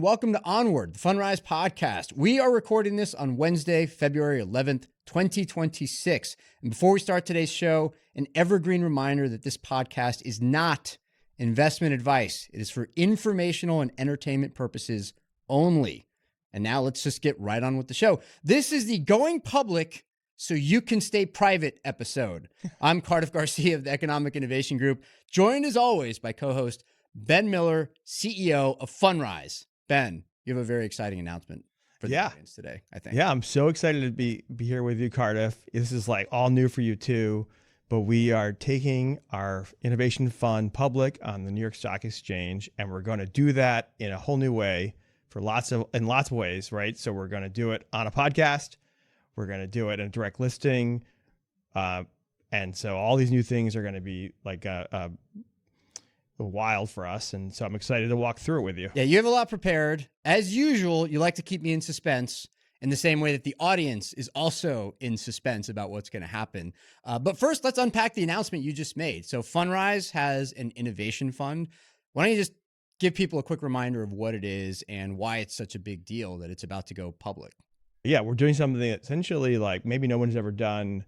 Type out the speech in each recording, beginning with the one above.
Welcome to Onward, the Fundrise podcast. We are recording this on Wednesday, February 11th, 2026. And before we start today's show, an evergreen reminder that this podcast is not investment advice. It is for informational and entertainment purposes only. And now let's just get right on with the show. This is the Going Public So You Can Stay Private episode. I'm Cardiff Garcia of the Economic Innovation Group, joined as always by co-host Ben Miller, CEO of Fundrise. Ben, you have a very exciting announcement for the audience today, I think. Yeah, I'm so excited to be here with you, Cardiff. This is like all new for you too, but we are taking our innovation fund public on the New York Stock Exchange, and we're going to do that in a whole new way in lots of ways, right? So we're going to do it on a podcast. We're going to do it in a direct listing. And so all these new things are going to be like wild for us, and so I'm excited to walk through it with you. Yeah, you have a lot prepared. As usual, you like to keep me in suspense in the same way that the audience is also in suspense about what's going to happen. But first, let's unpack the announcement you just made. So Fundrise has an innovation fund. Why don't you just give people a quick reminder of what it is and why it's such a big deal that it's about to go public? Yeah, we're doing something essentially like maybe no one's ever done,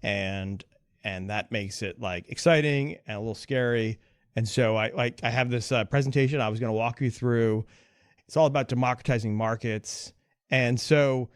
and that makes it like exciting and a little scary. And so I have this presentation I was going to walk you through. It's all about democratizing markets. And so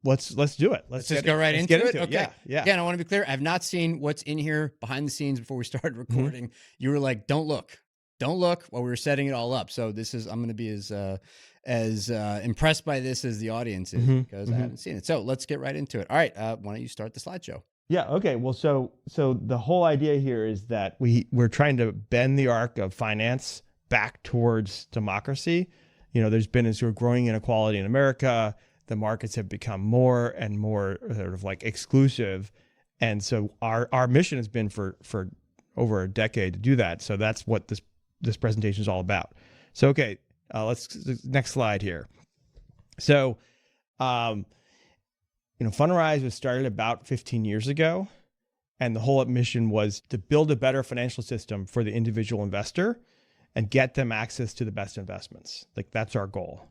let's do it. Let's just go right into it. Okay. Yeah. Again, I want to be clear. I've not seen what's in here behind the scenes before we started recording. Mm-hmm. You were like, don't look while we were setting it all up. So I'm going to be as impressed by this as the audience is because I haven't seen it. So let's get right into it. All right. Why don't you start the slideshow? Yeah. Okay. Well, so the whole idea here is that we're trying to bend the arc of finance back towards democracy. You know, there's been a sort of growing inequality in America. The markets have become more and more sort of like exclusive. And so our mission has been for over a decade to do that. So that's what this presentation is all about. So, okay, next slide here. So, Fundrise was started about 15 years ago, and the whole mission was to build a better financial system for the individual investor and get them access to the best investments. Like, that's our goal.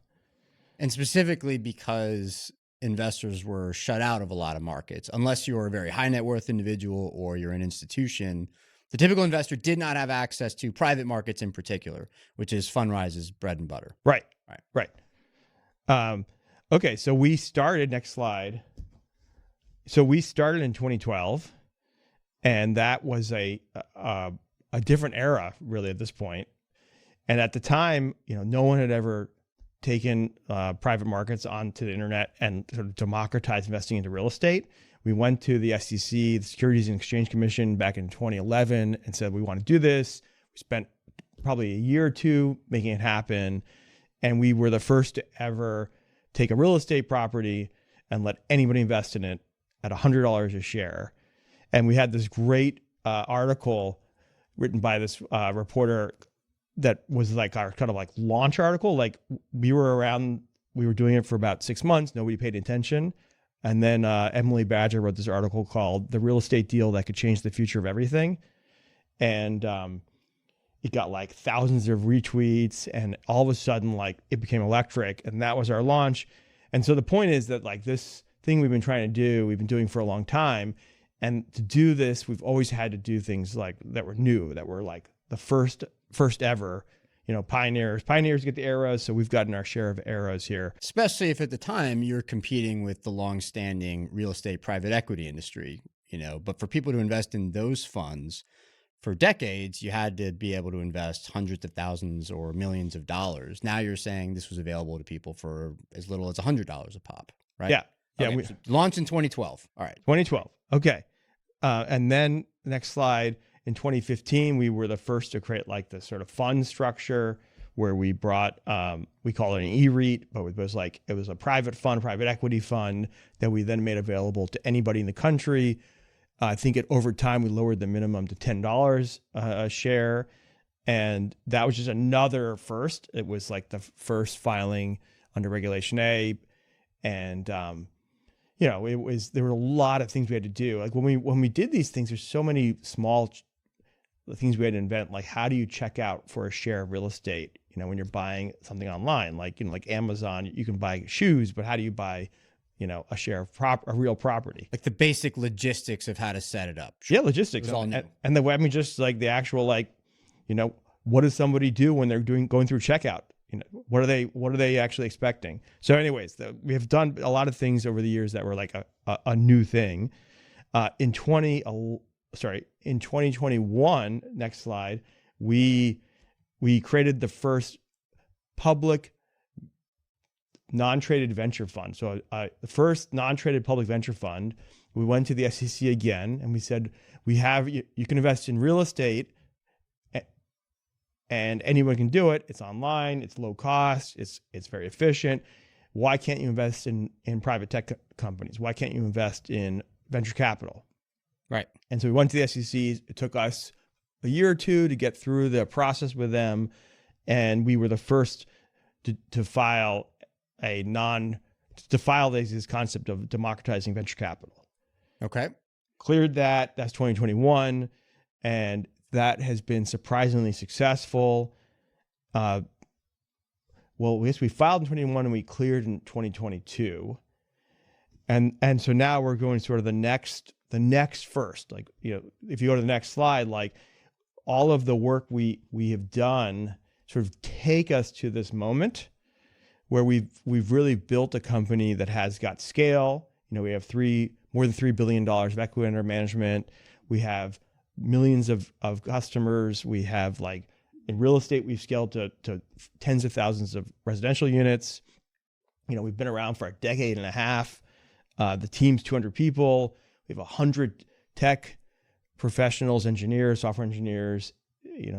And specifically because investors were shut out of a lot of markets. Unless you're a very high net worth individual or you're an institution, the typical investor did not have access to private markets in particular, which is Fundrise's bread and butter. Right. Okay, so we started, next slide. So we started in 2012, and that was a different era really at this point. And at the time, no one had ever taken private markets onto the internet and sort of democratized investing into real estate. We went to the SEC, the Securities and Exchange Commission, back in 2011 and said, we want to do this. We spent probably a year or two making it happen. And we were the first to ever take a real estate property and let anybody invest in it at $100 a share. And we had this great article written by this reporter that was like our kind of like launch article. Like we were doing it for about 6 months. Nobody paid attention. And then Emily Badger wrote this article called "The Real Estate Deal That Could Change the Future of Everything." And it got like thousands of retweets, and all of a sudden, like it became electric, and that was our launch. And so the point is that like this thing we've been trying to do, we've been doing for a long time. And to do this, we've always had to do things like that were new, that were like the first ever, pioneers. Pioneers get the arrows, so we've gotten our share of arrows here. Especially if at the time you're competing with the longstanding real estate private equity industry, But for people to invest in those funds for decades, you had to be able to invest hundreds of thousands or millions of dollars. Now you're saying this was available to people for as little as $100 a pop, right? Yeah. Okay, so launched in 2012. All right. 2012. Okay. And then next slide. In 2015, we were the first to create like this sort of fund structure where we brought, we call it an E-REIT, but it was a private fund, private equity fund that we then made available to anybody in the country. I think over time, we lowered the minimum to $10 a share. And that was just another first. It was like the first filing under Regulation A. And, there were a lot of things we had to do. Like when we did these things, there's so many small things we had to invent. Like, how do you check out for a share of real estate? when you're buying something online, like Amazon, you can buy shoes, but how do you buy, a share of a real property? Like the basic logistics of how to set it up. Yeah, logistics. It was all new. And the just like the actual, what does somebody do when they're going through checkout? What are they actually expecting? So anyways, we have done a lot of things over the years that were like a new thing. In 2021, next slide, we created the first public non-traded venture fund. So the first non-traded public venture fund, we went to the SEC again and we said, you can invest in real estate and anyone can do it. It's online, it's low cost, it's very efficient. Why can't you invest in private tech companies? Why can't you invest in venture capital? Right. And so we went to the SEC. It took us a year or two to get through the process with them. And we were the first to file this concept of democratizing venture capital. Okay. Cleared that. That's 2021. And that has been surprisingly successful. Well, I guess we filed in 2021 and we cleared in 2022. And so now we're going sort of the next first, like, if you go to the next slide, like all of the work we have done sort of take us to this moment where we've really built a company that has got scale. We have more than $3 billion of equity under management. We have millions of customers. We have, like, in real estate, we've scaled to tens of thousands of residential units. We've been around for a decade and a half. The team's 200 people. We have 100 tech professionals, engineers, software engineers.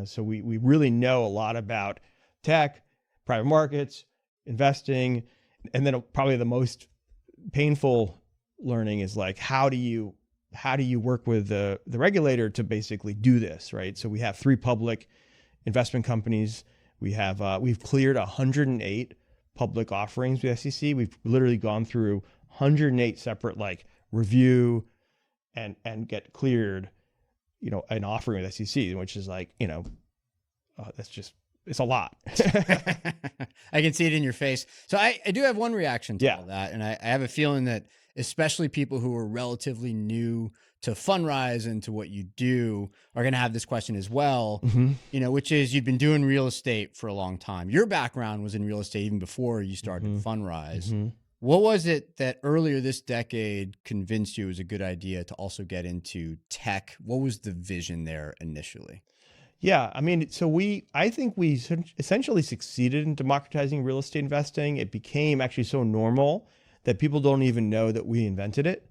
So we really know a lot about tech, private markets, investing. And then probably the most painful learning is, like, how do you work with the regulator to basically do this, right? So we have 3 public investment companies. We've cleared 108 public offerings with SEC. We've literally gone through 108 separate, like, review and get cleared, an offering with SEC, which is like, it's a lot. I can see it in your face. So I do have one reaction to all that. And I have a feeling that especially people who are relatively new to Fundrise and to what you do are going to have this question as well, which is, you've been doing real estate for a long time. Your background was in real estate even before you started Fundrise. What was it that earlier this decade convinced you it was a good idea to also get into tech? What was the vision there initially? Yeah, I mean, I think we essentially succeeded in democratizing real estate investing. It became actually so normal that people don't even know that we invented it.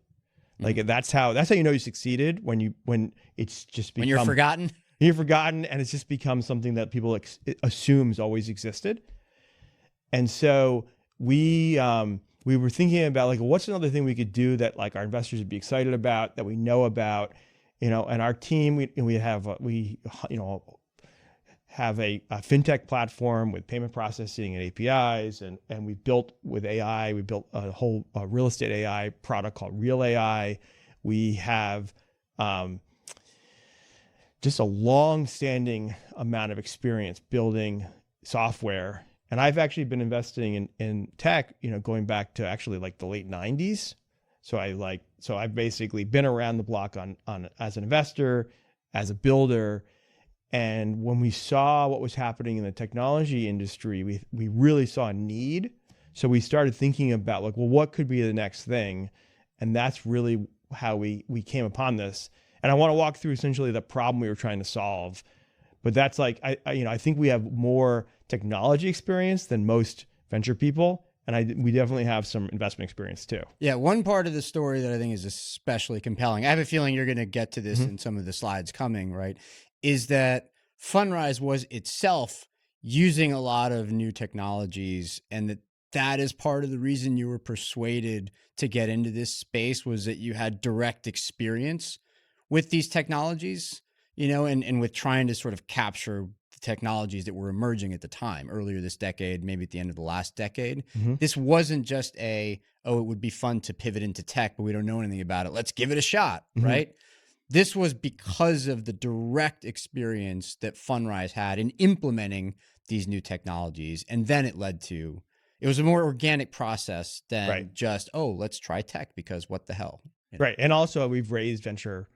Like, that's how you succeeded, when it's just become, when you're forgotten. You're forgotten, and it's just become something that people assumes always existed. And so we were thinking about, like, what's another thing we could do that, like, our investors would be excited about, that we know about, and our team, we have a fintech platform with payment processing and APIs, and we built with AI. We built a whole real estate AI product called Real AI. We have just a long-standing amount of experience building software. And I've actually been investing in tech, going back to actually, like, the late 90s. So I've basically been around the block on as an investor, as a builder. And when we saw what was happening in the technology industry, we really saw a need. So we started thinking about, like, well, what could be the next thing? And that's really how we came upon this. And I want to walk through essentially the problem we were trying to solve. But that's, like, I think we have more technology experience than most venture people. And we definitely have some investment experience too. Yeah, one part of the story that I think is especially compelling, I have a feeling you're going to get to this in some of the slides coming, right, is that Fundrise was itself using a lot of new technologies, and that is part of the reason you were persuaded to get into this space, was that you had direct experience with these technologies, and with trying to sort of capture the technologies that were emerging at the time, earlier this decade, maybe at the end of the last decade. This wasn't just it would be fun to pivot into tech, but we don't know anything about it, let's give it a shot, right? This was because of the direct experience that Fundrise had in implementing these new technologies. And then it was a more organic process than just, oh, let's try tech because what the hell. Right. And also we've raised venture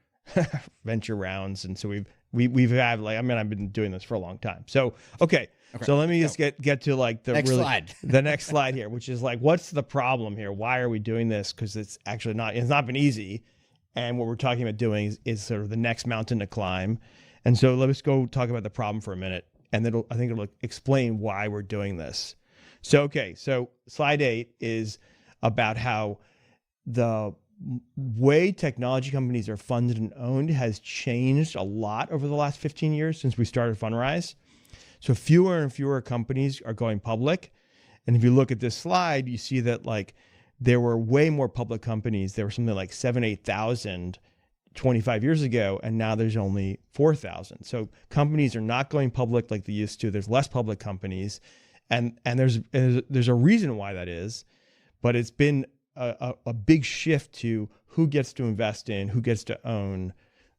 rounds. And so we've had like, I mean, I've been doing this for a long time. So, okay. So let me just get to like the next slide here, which is like, what's the problem here? Why are we doing this? Because it's not been easy. And what we're talking about doing is sort of the next mountain to climb. And so let's go talk about the problem for a minute. And then I think it'll explain why we're doing this. So slide 8 is about how the way technology companies are funded and owned has changed a lot over the last 15 years since we started Fundrise. So fewer and fewer companies are going public. And if you look at this slide, you see that like there were way more public companies. There were something like 8,000 25 years ago, and now there's only 4,000. So companies are not going public like they used to. There's less public companies, and there's a reason why that is, but it's been a big shift to who gets to invest in, who gets to own,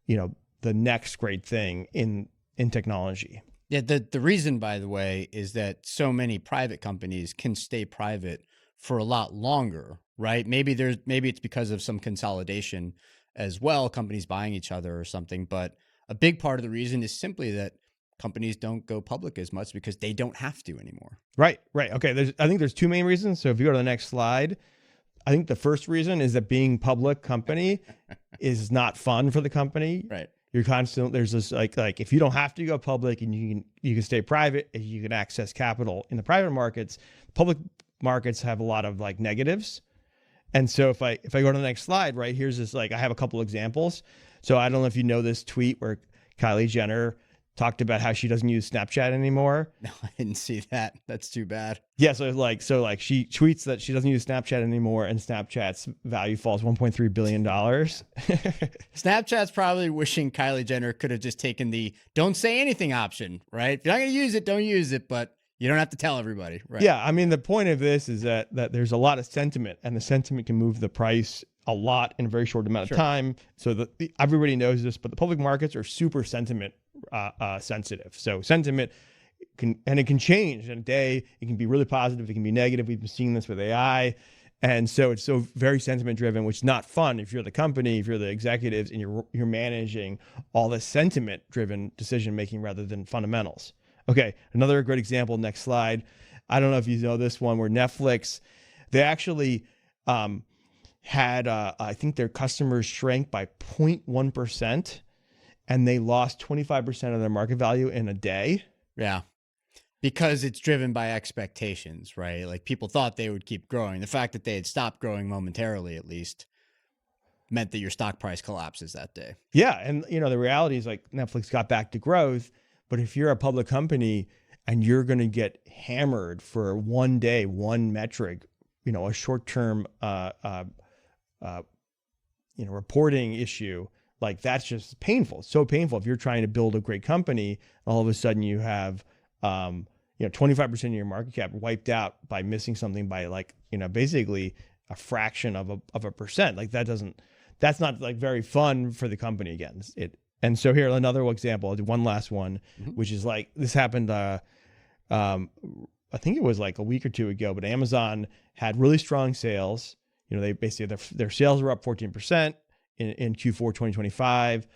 the next great thing in technology. Yeah, the reason, by the way, is that so many private companies can stay private for a lot longer, right? Maybe it's because of some consolidation as well, companies buying each other or something. But a big part of the reason is simply that companies don't go public as much because they don't have to anymore. Right. Okay. I think there's two main reasons. So if you go to the next slide, I think the first reason is that being public company is not fun for the company. Right. You're constantly, there's this like if you don't have to go public and you can stay private and you can access capital in the private markets, public markets have a lot of like negatives. And so if I go to the next slide, right, here's this, like, I have a couple examples. So I don't know if you know this tweet where Kylie Jenner talked about how she doesn't use Snapchat anymore. No, I didn't see that. That's too bad. Yeah. So she tweets that she doesn't use Snapchat anymore and Snapchat's value falls $1.3 billion. Snapchat's probably wishing Kylie Jenner could have just taken the don't say anything option, right? If you're not going to use it, don't use it, but you don't have to tell everybody, right? Yeah, I mean, the point of this is that there's a lot of sentiment, and the sentiment can move the price a lot in a very short amount of time. So everybody knows this, but the public markets are super sentiment sensitive. So sentiment it can change in a day. It can be really positive. It can be negative. We've been seeing this with AI. And so it's so very sentiment driven, which is not fun if you're the company, if you're the executives, and you're managing all this sentiment driven decision making rather than fundamentals. Okay, another great example, next slide. I don't know if you know this one, where Netflix, they actually had, I think their customers shrank by 0.1%, and they lost 25% of their market value in a day. Yeah, because it's driven by expectations, right? Like people thought they would keep growing. The fact that they had stopped growing momentarily, at least, meant that your stock price collapses that day. Yeah, and the reality is like Netflix got back to growth. But if you're a public company and you're going to get hammered for one day, one metric, a short-term, reporting issue, like that's just painful. It's so painful. If you're trying to build a great company, all of a sudden you have, 25% of your market cap wiped out by missing something by basically a fraction of a percent. Like that's not like very fun for the company again. And so here, another example, I'll do one last one, which is like, this happened, I think it was like a week or two ago, but Amazon had really strong sales. They basically, their sales were up 14% in Q4 2025.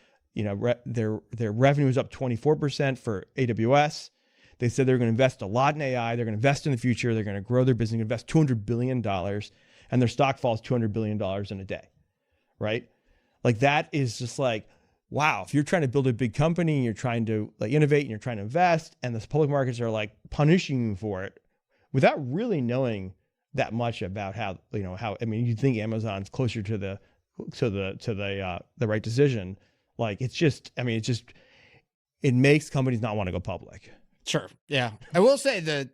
Their revenue was up 24% for AWS. They said they're going to invest a lot in AI. They're going to invest in the future. They're going to grow their business, invest $200 billion, and their stock falls $200 billion in a day, right? Like that is just like, wow, if you're trying to build a big company and you're trying to like innovate and you're trying to invest and the public markets are like punishing you for it without really knowing that much about how you'd think Amazon's closer to the right decision. Like it makes companies not want to go public. Sure. Yeah. I will say that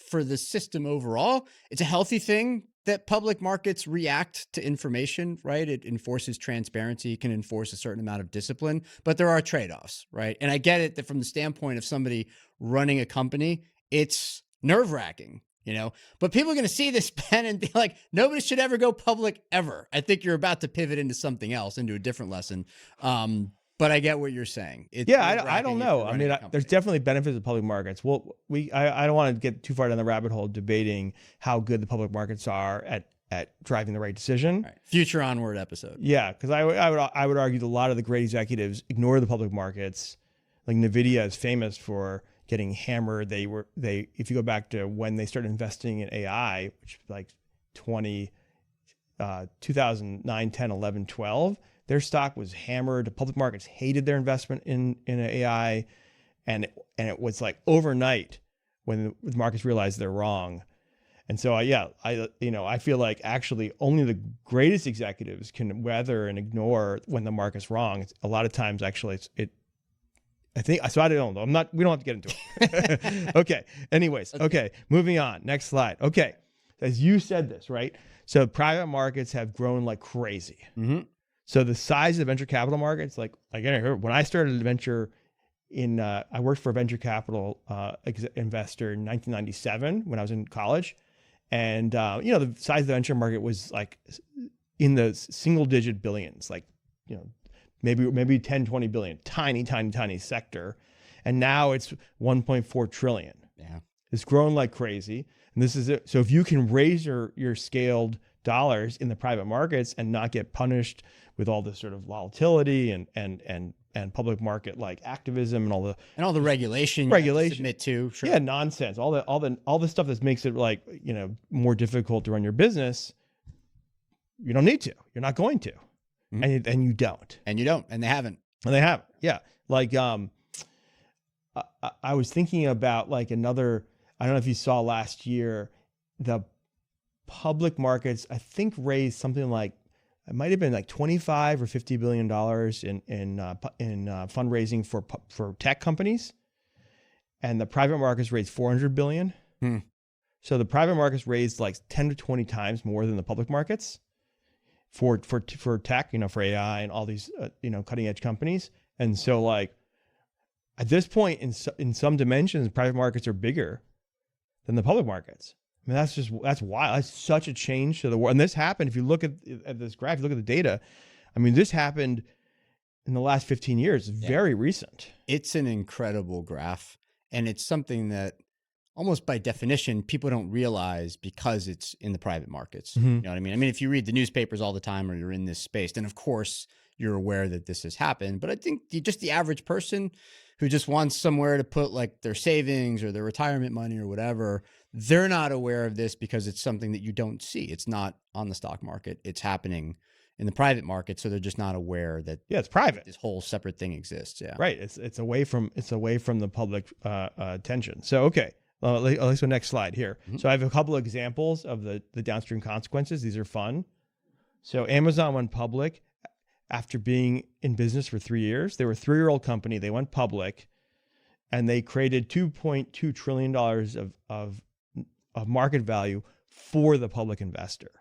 for the system overall, it's a healthy thing that public markets react to information, right? It enforces transparency, can enforce a certain amount of discipline, but there are trade-offs, right? And I get it that from the standpoint of somebody running a company, it's nerve-wracking, but people are going to see this, Ben, and be like, nobody should ever go public ever. I think you're about to pivot into something else, into a different lesson. But But I get what you're saying. I don't know. I mean, there's definitely benefits of public markets. Well, I don't want to get too far down the rabbit hole debating how good the public markets are at driving the right decision. Right. Future onward episode. Yeah, because I would argue that a lot of the great executives ignore the public markets. Like NVIDIA is famous for getting hammered. If you go back to when they started investing in AI, which like 2009, 10, 11, 12, their stock was hammered. The public markets hated their investment in AI, and it was like overnight when the markets realized they're wrong. And so I feel like actually only the greatest executives can weather and ignore when the market's wrong. A lot of times actually I don't know. We don't have to get into it. Okay. Anyways. Okay. Moving on. Next slide. Okay. As you said this, right? So private markets have grown like crazy. Mm-hmm. So the size of venture capital markets, like when I started venture I worked for a venture capital investor in 1997 when I was in college. And, the size of the venture market was like in the single digit billions, like, maybe 10, 20 billion, tiny sector. And now it's 1.4 trillion. Yeah. It's grown like crazy. And this is it. So if you can raise your scaled dollars in the private markets and not get punished with all this sort of volatility and public market like activism and all the regulation you have to submit to, sure. Yeah, nonsense. All the stuff that makes it like, more difficult to run your business. You don't need to. You're not going to. Mm-hmm. And you don't. And you don't. And they haven't. Yeah. Like I was thinking about like another, I don't know if you saw last year, the public markets, I think raised something like, it might have been like $25 or $50 billion in fundraising for tech companies, and the private markets raised $400 billion. So the private markets raised like 10 to 20 times more than the public markets for tech, for AI and all these cutting edge companies. And so like at this point in some dimensions, private markets are bigger than the public markets. I mean, that's wild. That's such a change to the world. And this happened, if you look at this graph, you look at the data, I mean, this happened in the last 15 years. It's very recent. It's an incredible graph. And it's something that almost by definition, people don't realize because it's in the private markets. Mm-hmm. You know what I mean? I mean, if you read the newspapers all the time or you're in this space, then of course you're aware that this has happened. But I think just the average person who just wants somewhere to put like their savings or their retirement money or whatever, they're not aware of this because it's something that you don't see. It's not on the stock market. It's happening in the private market. So they're just not aware that it's private. This whole separate thing exists. Yeah. Right. It's away from the public attention. So, okay. Let's go next slide here. Mm-hmm. So I have a couple of examples of the downstream consequences. These are fun. So Amazon went public after being in business for 3 years. They were a 3-year-old company. They went public and they created $2.2 trillion of market value for the public investor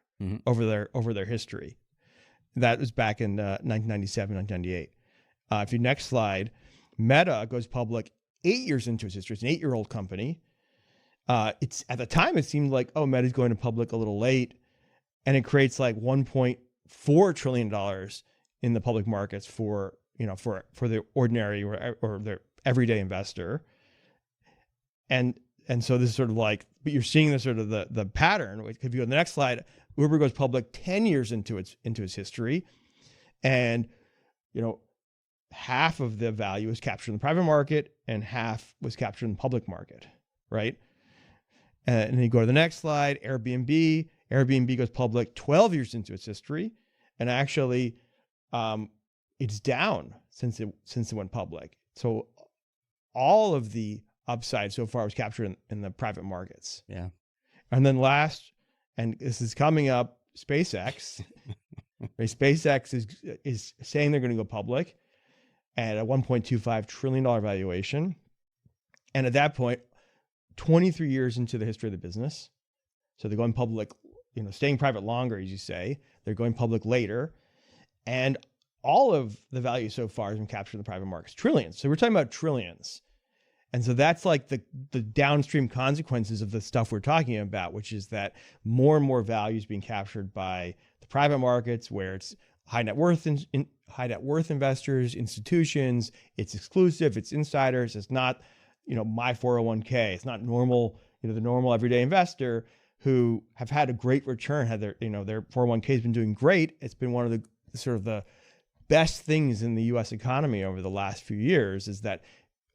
over their history. That was back in 1997, 1998. If you next slide, Meta goes public 8 years into its history. It's an 8-year-old company. It's at the time it seemed like, Meta's going to public a little late, and it creates like $1.4 trillion in the public markets for the ordinary or the everyday investor. And so this is sort of like, but you're seeing the sort of the pattern. If you go to the next slide, Uber goes public 10 years into its history, and half of the value is captured in the private market and half was captured in the public market, right? And then you go to the next slide, Airbnb. Airbnb goes public 12 years into its history, and actually, it's down since it went public. So all of the upside so far was captured in the private markets. Yeah. And then last, and this is coming up, SpaceX. SpaceX is saying they're going to go public at a $1.25 trillion valuation. And at that point, 23 years into the history of the business. So they're going public, staying private longer, as you say. They're going public later. And all of the value so far has been captured in the private markets, trillions. So we're talking about trillions. And so that's like the downstream consequences of the stuff we're talking about, which is that more and more value is being captured by the private markets, where it's high net worth high net worth investors, institutions. It's exclusive. It's insiders. It's not, my 401k. It's not normal, the normal everyday investor who have had a great return, had their 401k has been doing great. It's been one of the sort of the best things in the U.S. economy over the last few years is that,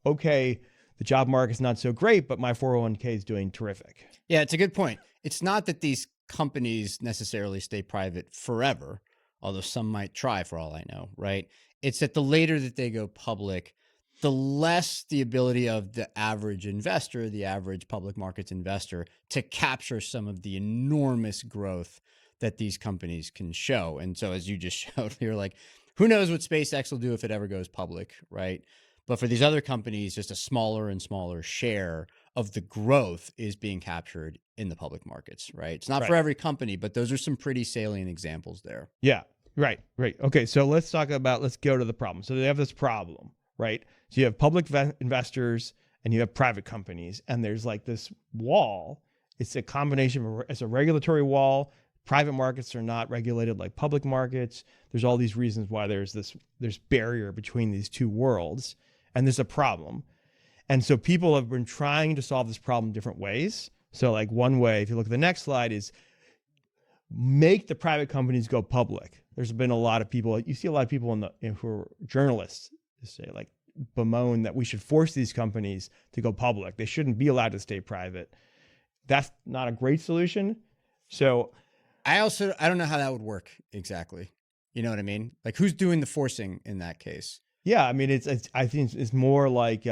okay, the job market's not so great, but my 401k is doing terrific. Yeah, it's a good point. It's not that these companies necessarily stay private forever, although some might try for all I know, right? It's that the later that they go public, the less the ability of the average investor, the average public markets investor, to capture some of the enormous growth that these companies can show. And so as you just showed, you're like, who knows what SpaceX will do if it ever goes public, right? But for these other companies, just a smaller and smaller share of the growth is being captured in the public markets, right? It's not for every company, but those are some pretty salient examples there. Yeah, right. Okay, so let's go to the problem. So they have this problem, right? So you have public investors and you have private companies, and there's like this wall. It's a combination it's a regulatory wall. Private markets are not regulated like public markets. There's all these reasons why there's barrier between these two worlds, and there's a problem. And so people have been trying to solve this problem different ways. So like one way, if you look at the next slide, is make the private companies go public. There's been a lot of people, you see a lot of people who are journalists say like bemoan that we should force these companies to go public. They shouldn't be allowed to stay private. That's not a great solution. So I don't know how that would work exactly. You know what I mean? Like who's doing the forcing in that case? Yeah, I mean, I think it's more like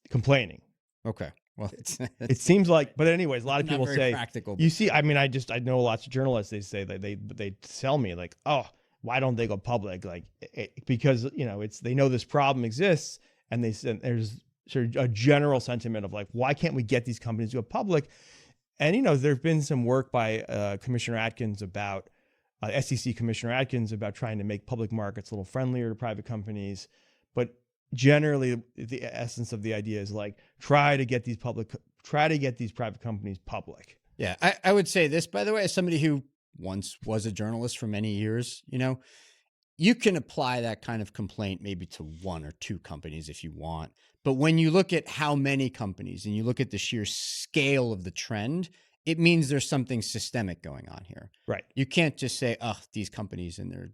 complaining. Okay. Well, it seems like, but anyways, a lot of people say, practical, you see, I mean, I know lots of journalists, they say that they tell me like, oh, why don't they go public? Like, because, they know this problem exists, and there's sort of a general sentiment of like, why can't we get these companies to go public? And, there's been some work by Commissioner Atkins about, SEC Commissioner Atkins about trying to make public markets a little friendlier to private companies. But generally, the essence of the idea is like, try to get these private companies public. Yeah. I would say this, by the way, as somebody who once was a journalist for many years, you can apply that kind of complaint maybe to one or two companies if you want. But when you look at how many companies and you look at the sheer scale of the trend, it means there's something systemic going on here. Right. You can't just say, oh, these companies and their,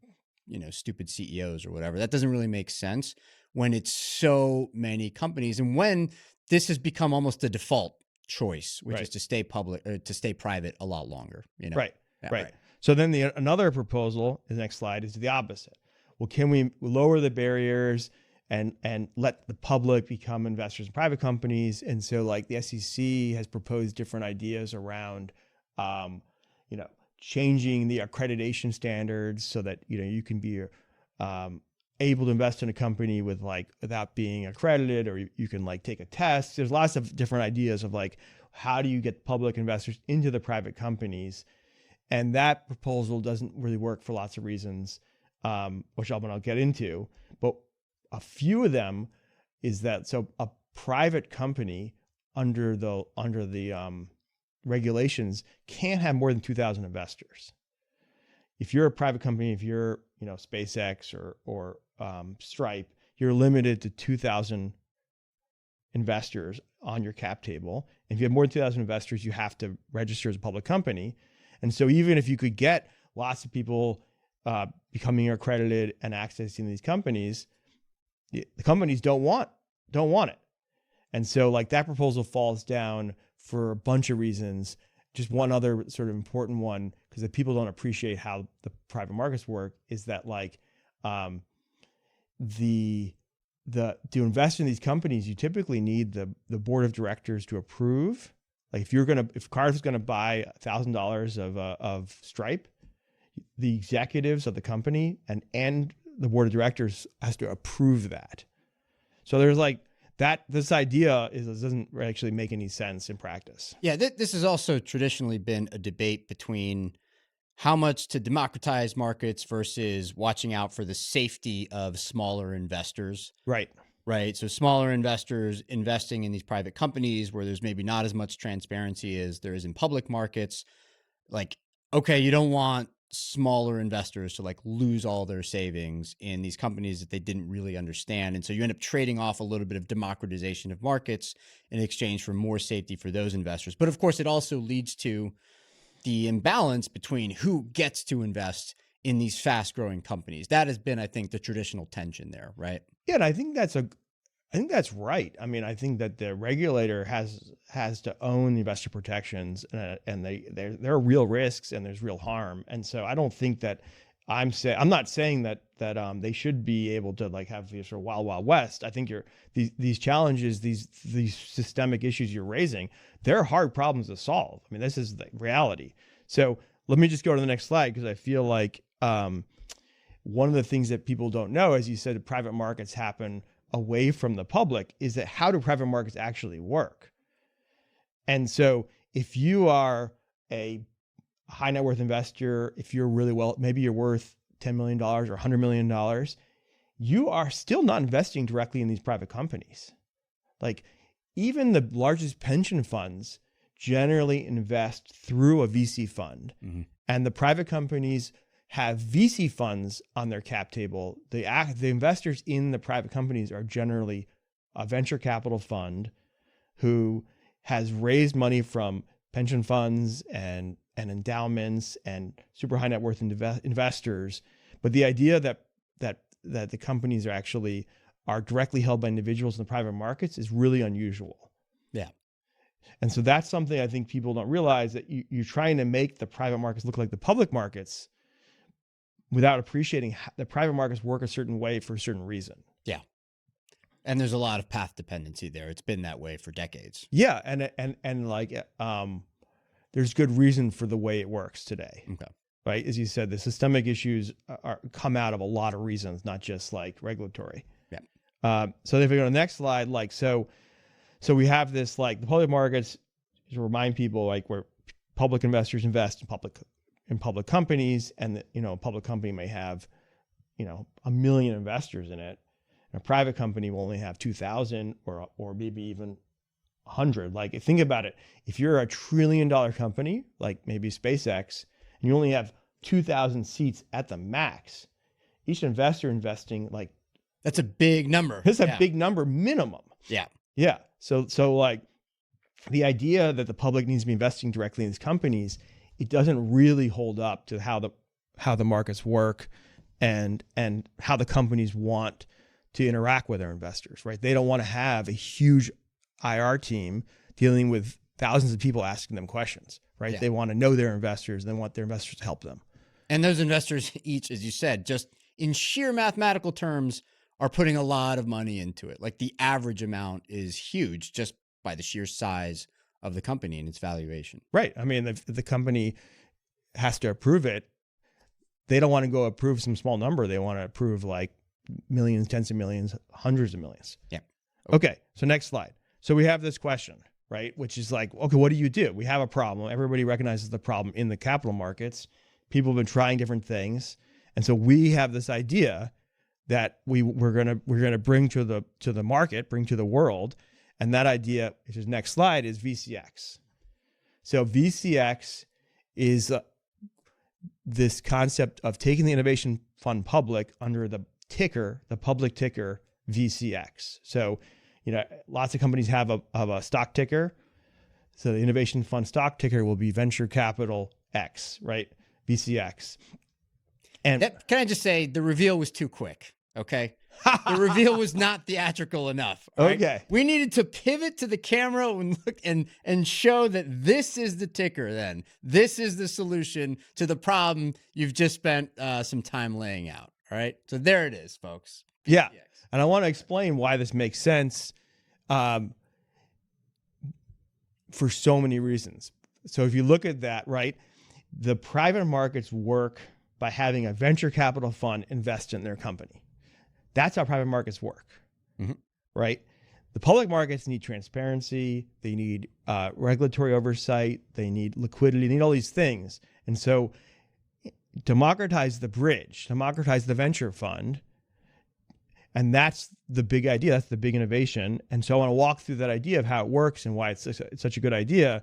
stupid CEOs or whatever. That doesn't really make sense when it's so many companies and when this has become almost the default choice, which is to stay public or to stay private a lot longer. Right. Yeah, right. So then another proposal, the next slide, is the opposite. Well, can we lower the barriers and let the public become investors in private companies? And so like the SEC has proposed different ideas around, changing the accreditation standards so that, you can be able to invest in a company without being accredited, or you can like take a test. There's lots of different ideas of like, how do you get public investors into the private companies? And that proposal doesn't really work for lots of reasons, which I'll get into. But a few of them is that a private company under the regulations can't have more than 2,000 investors. If you're a private company, if you're SpaceX or Stripe, you're limited to 2,000 investors on your cap table. And if you have more than 2,000 investors, you have to register as a public company. And so even if you could get lots of people becoming accredited and accessing these companies, the companies don't want it. And so like that proposal falls down for a bunch of reasons. Just one other sort of important one, because if people don't appreciate how the private markets work, is that like to invest in these companies, you typically need the board of directors to approve. Like if Cardiff is gonna buy $1,000 of Stripe, the executives of the company and the board of directors has to approve that. So there's like this idea doesn't actually make any sense in practice. Yeah, this has also traditionally been a debate between how much to democratize markets versus watching out for the safety of smaller investors. Right. Right. So smaller investors investing in these private companies where there's maybe not as much transparency as there is in public markets. Like, okay, you don't want smaller investors to like lose all their savings in these companies that they didn't really understand. And so you end up trading off a little bit of democratization of markets in exchange for more safety for those investors. But of course, it also leads to the imbalance between who gets to invest in these fast growing companies. That has been, I think, the traditional tension there, right? Yeah, and I think that's right. I mean, I think that the regulator has to own the investor protections, and there are real risks and there's real harm. And so I don't think that I'm not saying that they should be able to like have this sort of wild west. I think these challenges, these systemic issues you're raising, they're hard problems to solve. I mean, this is the reality. So let me just go to the next slide, because I feel like one of the things that people don't know, as you said, private markets happen away from the public, is that how do private markets actually work? And so if you are a high net worth investor, if you're really well, maybe you're worth $10 million or $100 million, you are still not investing directly in these private companies. Like even the largest pension funds generally invest through a VC fund, and the private companies have VC funds on their cap table. The investors in the private companies are generally a venture capital fund who has raised money from pension funds and endowments and super high net worth investors. But the idea that the companies are directly held by individuals in the private markets is really unusual. Yeah. And so that's something I think people don't realize, that you're trying to make the private markets look like the public markets without appreciating how the private markets work a certain way for a certain reason. Yeah. And there's a lot of path dependency there. It's been that way for decades. Yeah. And like, there's good reason for the way it works today. Okay. Right. As you said, the systemic issues come out of a lot of reasons, not just like regulatory. Yeah. So if we go to the next slide, like, so we have this, like the public markets, to remind people, like where public investors invest in public companies, and a public company may have, 1 million investors in it. And a private company will only have 2,000 or maybe even 100. Like think about it. If you're a $1 trillion company, like maybe SpaceX, and you only have 2,000 seats at the max, each investor investing like, that's a big number. That's a big number minimum. Yeah. Yeah. So like the idea that the public needs to be investing directly in these companies, it doesn't really hold up to how the markets work and how the companies want to interact with their investors, right? They don't want to have a huge IR team dealing with thousands of people asking them questions, right? Yeah. They want to know their investors, and they want their investors to help them. And those investors each, as you said, just in sheer mathematical terms, are putting a lot of money into it. Like the average amount is huge just by the sheer size of the company and its valuation. Right. I mean, if the company has to approve it, they don't want to go approve some small number. They want to approve like millions, tens of millions, hundreds of millions. Yeah. Okay. So next slide. So we have this question, right? Which is like, okay, what do you do? We have a problem. Everybody recognizes the problem in the capital markets. People have been trying different things. And so we have this idea that we're gonna bring to the market, bring to the world, and that idea, which is next slide, is VCX. So VCX is this concept of taking the innovation fund public under the public ticker VCX. So lots of companies have a stock ticker. So the innovation fund stock ticker will be venture capital X, right? VCX. And can I just say the reveal was too quick? Okay. The reveal was not theatrical enough. Right? Okay. We needed to pivot to the camera and look and show that this is the ticker then. This is the solution to the problem you've just spent some time laying out. All right. So there it is, folks. PCX. Yeah. And I want to explain why this makes sense for so many reasons. So if you look at that, right, the private markets work by having a venture capital fund invest in their company. That's how private markets work, right? The public markets need transparency. They need regulatory oversight. They need liquidity. They need all these things. And so democratize the bridge, democratize the venture fund. And that's the big idea. That's the big innovation. And so I want to walk through that idea of how it works and why it's such a good idea.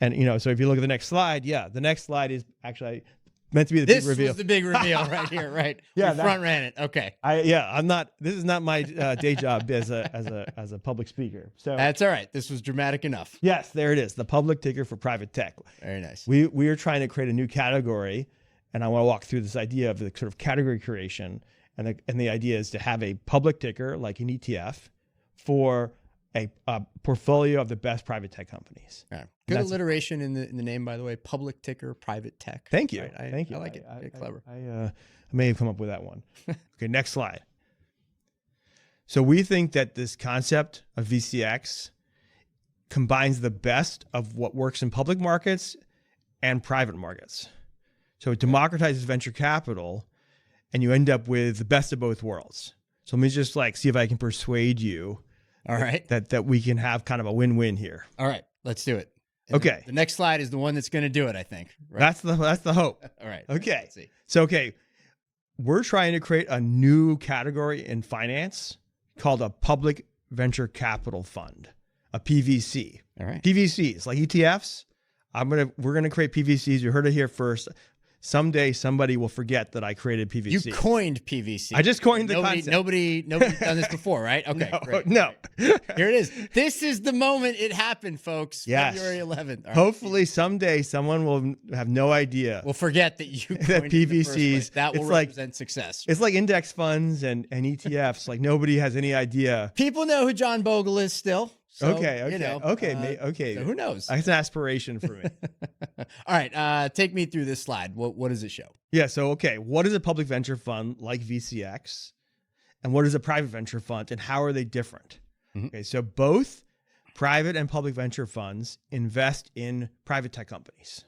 And, so if you look at the next slide, the next slide is actually meant to be the This big reveal. was the big reveal right here, right? Yeah, We front ran it. Okay. I'm not. This is not my day job as a public speaker. So That's all right. This was dramatic enough. yes, there it is. The public ticker for private tech. Very nice. We are trying to create a new category, and I want to walk through this idea of the sort of category creation, and the idea is to have a public ticker like an ETF for a portfolio of the best private tech companies. All right. Good alliteration in the name, by the way. Public ticker, private tech. Thank you. Right? Thank you. I like it. Very clever. I may have come up with that one. Okay, next slide. So we think that this concept of VCX combines the best of what works in public markets and private markets. So it democratizes venture capital, and you end up with the best of both worlds. So let me just see if I can persuade you. All right. That we can have kind of a win-win here. All right. Let's do it. And okay. The next slide is the one that's going to do it, I think. Right? That's the hope. All right. Okay. Let's see. So, we're trying to create a new category in finance called a public venture capital fund, a PVC. All right. PVCs, like ETFs. We're gonna create PVCs. You heard it here first. Someday somebody will forget that I created PVC. You coined PVC. I just coined the concept. Nobody's done this before, right? Okay, great. No. Here it is. This is the moment it happened, folks. Yes. February 11th. All right. Hopefully someday someone will have no idea. We'll forget that you coined that it in the first PVCs. place. That will represent success. It's like index funds and ETFs. Like nobody has any idea. People know who John Bogle is still. So, okay. So who knows? That's an aspiration for me. All right. Take me through this slide. What does it show? Yeah. So, what is a public venture fund like VCX? And what is a private venture fund? And how are they different? Mm-hmm. Okay. So both private and public venture funds invest in private tech companies.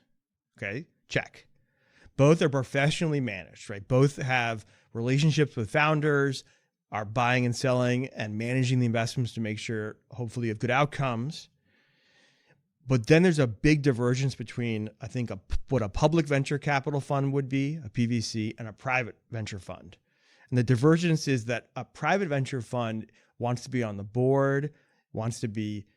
Okay. Check. Both are professionally managed, right? Both have relationships with founders, are buying and selling and managing the investments to make sure, hopefully, you have good outcomes. But then there's a big divergence between, I think, what a public venture capital fund would be, a PVC, and a private venture fund. And the divergence is that a private venture fund wants to be on the board, wants to be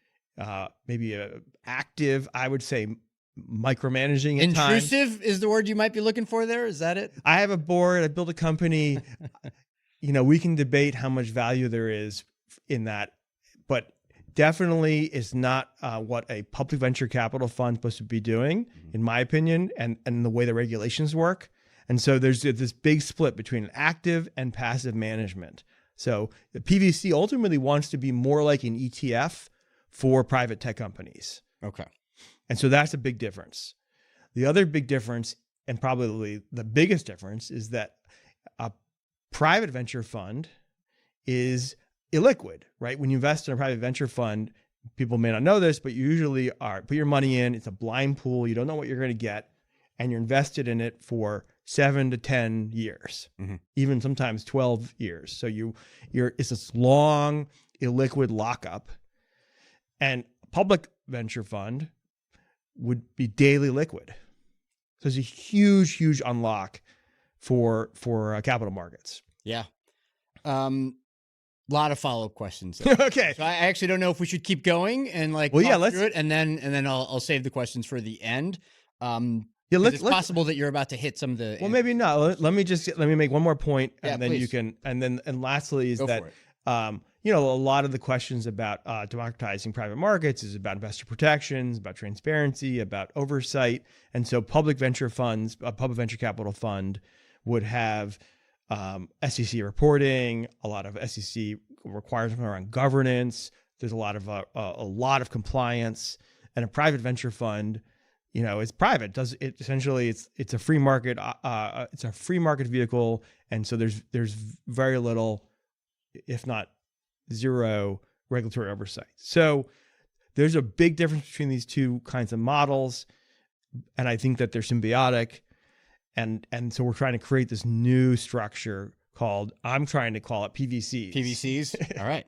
maybe active, I would say, micromanaging at times. Intrusive is the word you might be looking for there. Is that it? I have a board. I built a company. We can debate how much value there is in that, but definitely is not what a public venture capital fund is supposed to be doing, in my opinion, and the way the regulations work. And so there's this big split between active and passive management. So the PVC ultimately wants to be more like an ETF for private tech companies. Okay. And so that's a big difference. The other big difference, and probably the biggest difference, is that a private venture fund is illiquid, right? When you invest in a private venture fund, people may not know this, but you usually put your money in. It's a blind pool. You don't know what you're going to get, and you're invested in it for 7 to 10 years, even sometimes 12 years. So it's this long, illiquid lockup. And a public venture fund would be daily liquid. So it's a huge, huge unlock for capital markets. Yeah. Lot of follow-up questions. Okay. So I actually don't know if we should keep going and talk through it, and then I'll save the questions for the end. It's possible that you're about to hit some of the. Well, maybe not. Let me make one more point, Yeah, and then please. you can. And lastly is Go that for it. a lot of the questions about democratizing private markets is about investor protections, about transparency, about oversight, and so public venture funds, a public venture capital fund, would have SEC reporting, a lot of SEC requirements around governance. There's a lot of compliance, and a private venture fund, it's private. It's a free market. It's a free market vehicle, and so there's very little, if not zero, regulatory oversight. So there's a big difference between these two kinds of models, and I think that they're symbiotic. And so we're trying to create this new structure I'm trying to call it PVCs. PVCs. All right.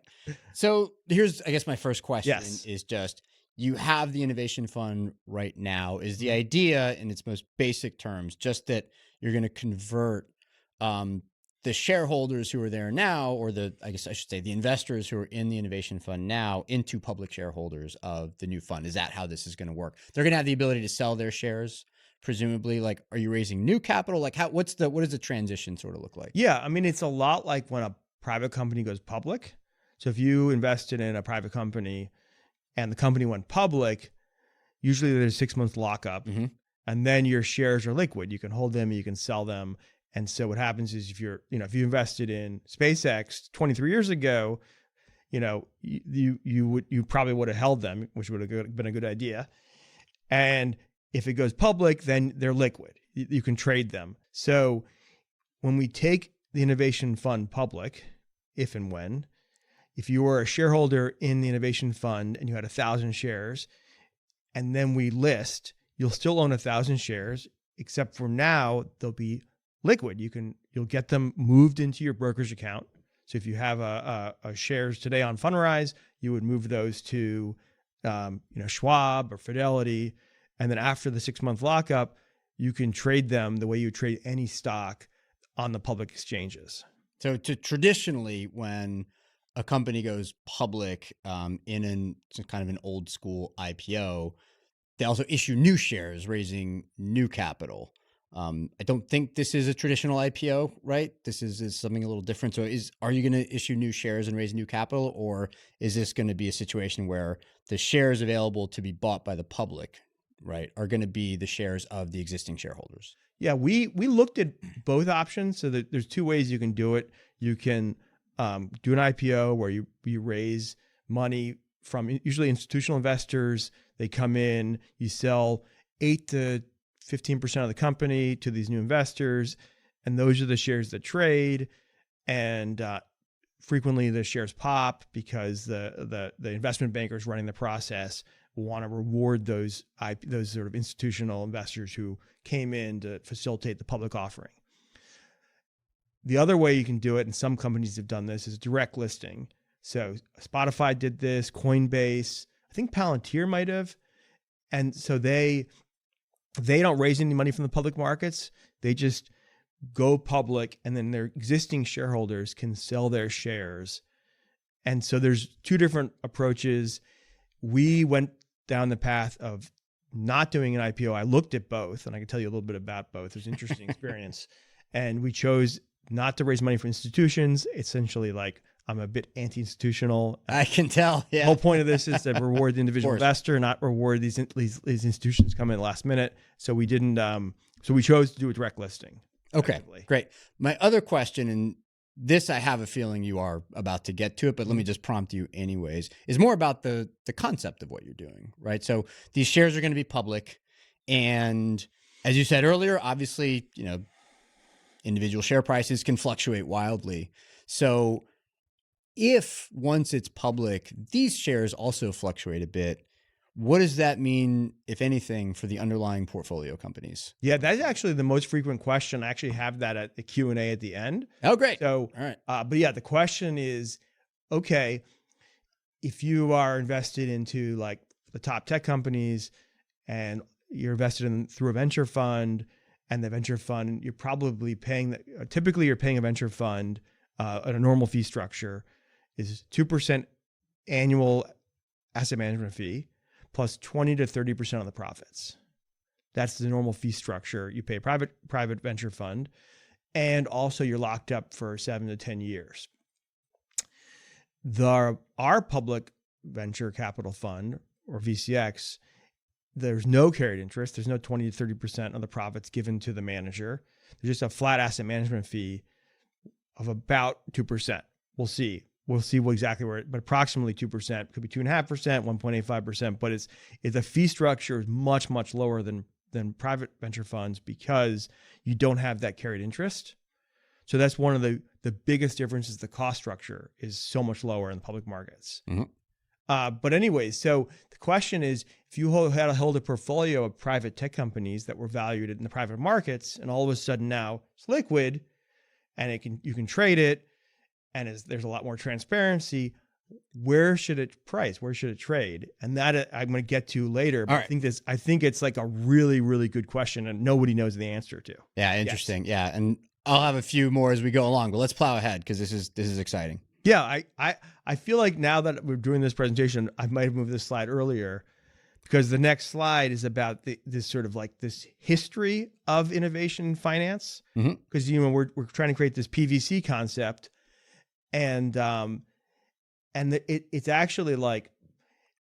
So here's, I guess, my first question Yes. is just, you have the innovation fund right now. Is the idea in its most basic terms just that you're going to convert the shareholders who are there now, or the investors who are in the innovation fund now, into public shareholders of the new fund? Is that how this is going to work? They're going to have the ability to sell their shares presumably, like, are you raising new capital? Like, what does the transition sort of look like? Yeah, I mean, it's a lot like when a private company goes public. So if you invested in a private company and the company went public, usually there's 6 months lockup, and then your shares are liquid. You can hold them, you can sell them. And so what happens is if you invested in SpaceX 23 years ago, you probably would have held them, which would have been a good idea. And if it goes public, then they're liquid. You can trade them. So when we take the innovation fund public, if and when, if you were a shareholder in the innovation fund and you had 1,000 shares, and then we list, you'll still own 1,000 shares, except for now they'll be liquid. You'll get them moved into your brokerage account. So if you have a shares today on Fundrise, you would move those to Schwab or Fidelity, and then after the 6-month lockup, you can trade them the way you trade any stock on the public exchanges. So traditionally, when a company goes public in kind of an old school IPO, they also issue new shares, raising new capital. I don't think this is a traditional IPO, right? This is something a little different. So are you going to issue new shares and raise new capital, or is this going to be a situation where the shares available to be bought by the public, right, are going to be the shares of the existing shareholders? Yeah, we looked at both options. So that there's two ways you can do it. You can do an IPO where you raise money from usually institutional investors. They come in, you sell 8 to 15% of the company to these new investors, and those are the shares that trade. And frequently the shares pop because the investment bankers running the process want to reward those sort of institutional investors who came in to facilitate the public offering. The other way you can do it, and some companies have done this, is direct listing. So Spotify did this, Coinbase, I think Palantir might have. And so they don't raise any money from the public markets. They just go public, and then their existing shareholders can sell their shares. And so there's two different approaches. We went down the path of not doing an IPO. I looked at both, and I can tell you a little bit about both. There's an interesting experience. And we chose not to raise money for institutions. Essentially, like, I'm a bit anti-institutional. I can tell. Yeah. The whole point of this is to reward the individual investor, not reward these institutions come in last minute. So we didn't. So we chose to do a direct listing. Okay, great. My other question, and this I have a feeling you are about to get to it, but let me just prompt you anyways, is more about the concept of what you're doing, right? So these shares are going to be public, and as you said earlier, obviously, individual share prices can fluctuate wildly. So if once it's public, these shares also fluctuate a bit, what does that mean, if anything, for the underlying portfolio companies? Yeah, that's actually the most frequent question. I actually have that at the Q&A at the end. Oh, great. So, all right. But yeah, the question is, okay, if you are invested into like the top tech companies and you're invested in through a venture fund, and the venture fund, you're probably typically you're paying a venture fund at a normal fee structure is 2% annual asset management fee plus 20 to 30% of the profits. That's the normal fee structure. You pay a private venture fund, and also you're locked up for 7 to 10 years. Our public venture capital fund, or VCX, there's no carried interest. There's no 20 to 30% of the profits given to the manager. There's just a flat asset management fee of about 2%. We'll see exactly where, but approximately 2%, could be 2.5%, 1.85%, but the fee structure is much, much lower than private venture funds because you don't have that carried interest. So that's one of the biggest differences. The cost structure is so much lower in the public markets. Mm-hmm. But anyways, so the question is, if you had to hold a portfolio of private tech companies that were valued in the private markets, and all of a sudden now it's liquid, and you can trade it, and there's a lot more transparency, where should it price? Where should it trade? And that I'm going to get to later. But right. I think it's like a really, really good question, and nobody knows the answer to. Yeah, interesting. Yes. Yeah, and I'll have a few more as we go along, but let's plow ahead because this is exciting. Yeah, I feel like now that we're doing this presentation, I might have moved this slide earlier because the next slide is about this sort of like this history of innovation finance. Because we're trying to create this PVC concept, and it's actually like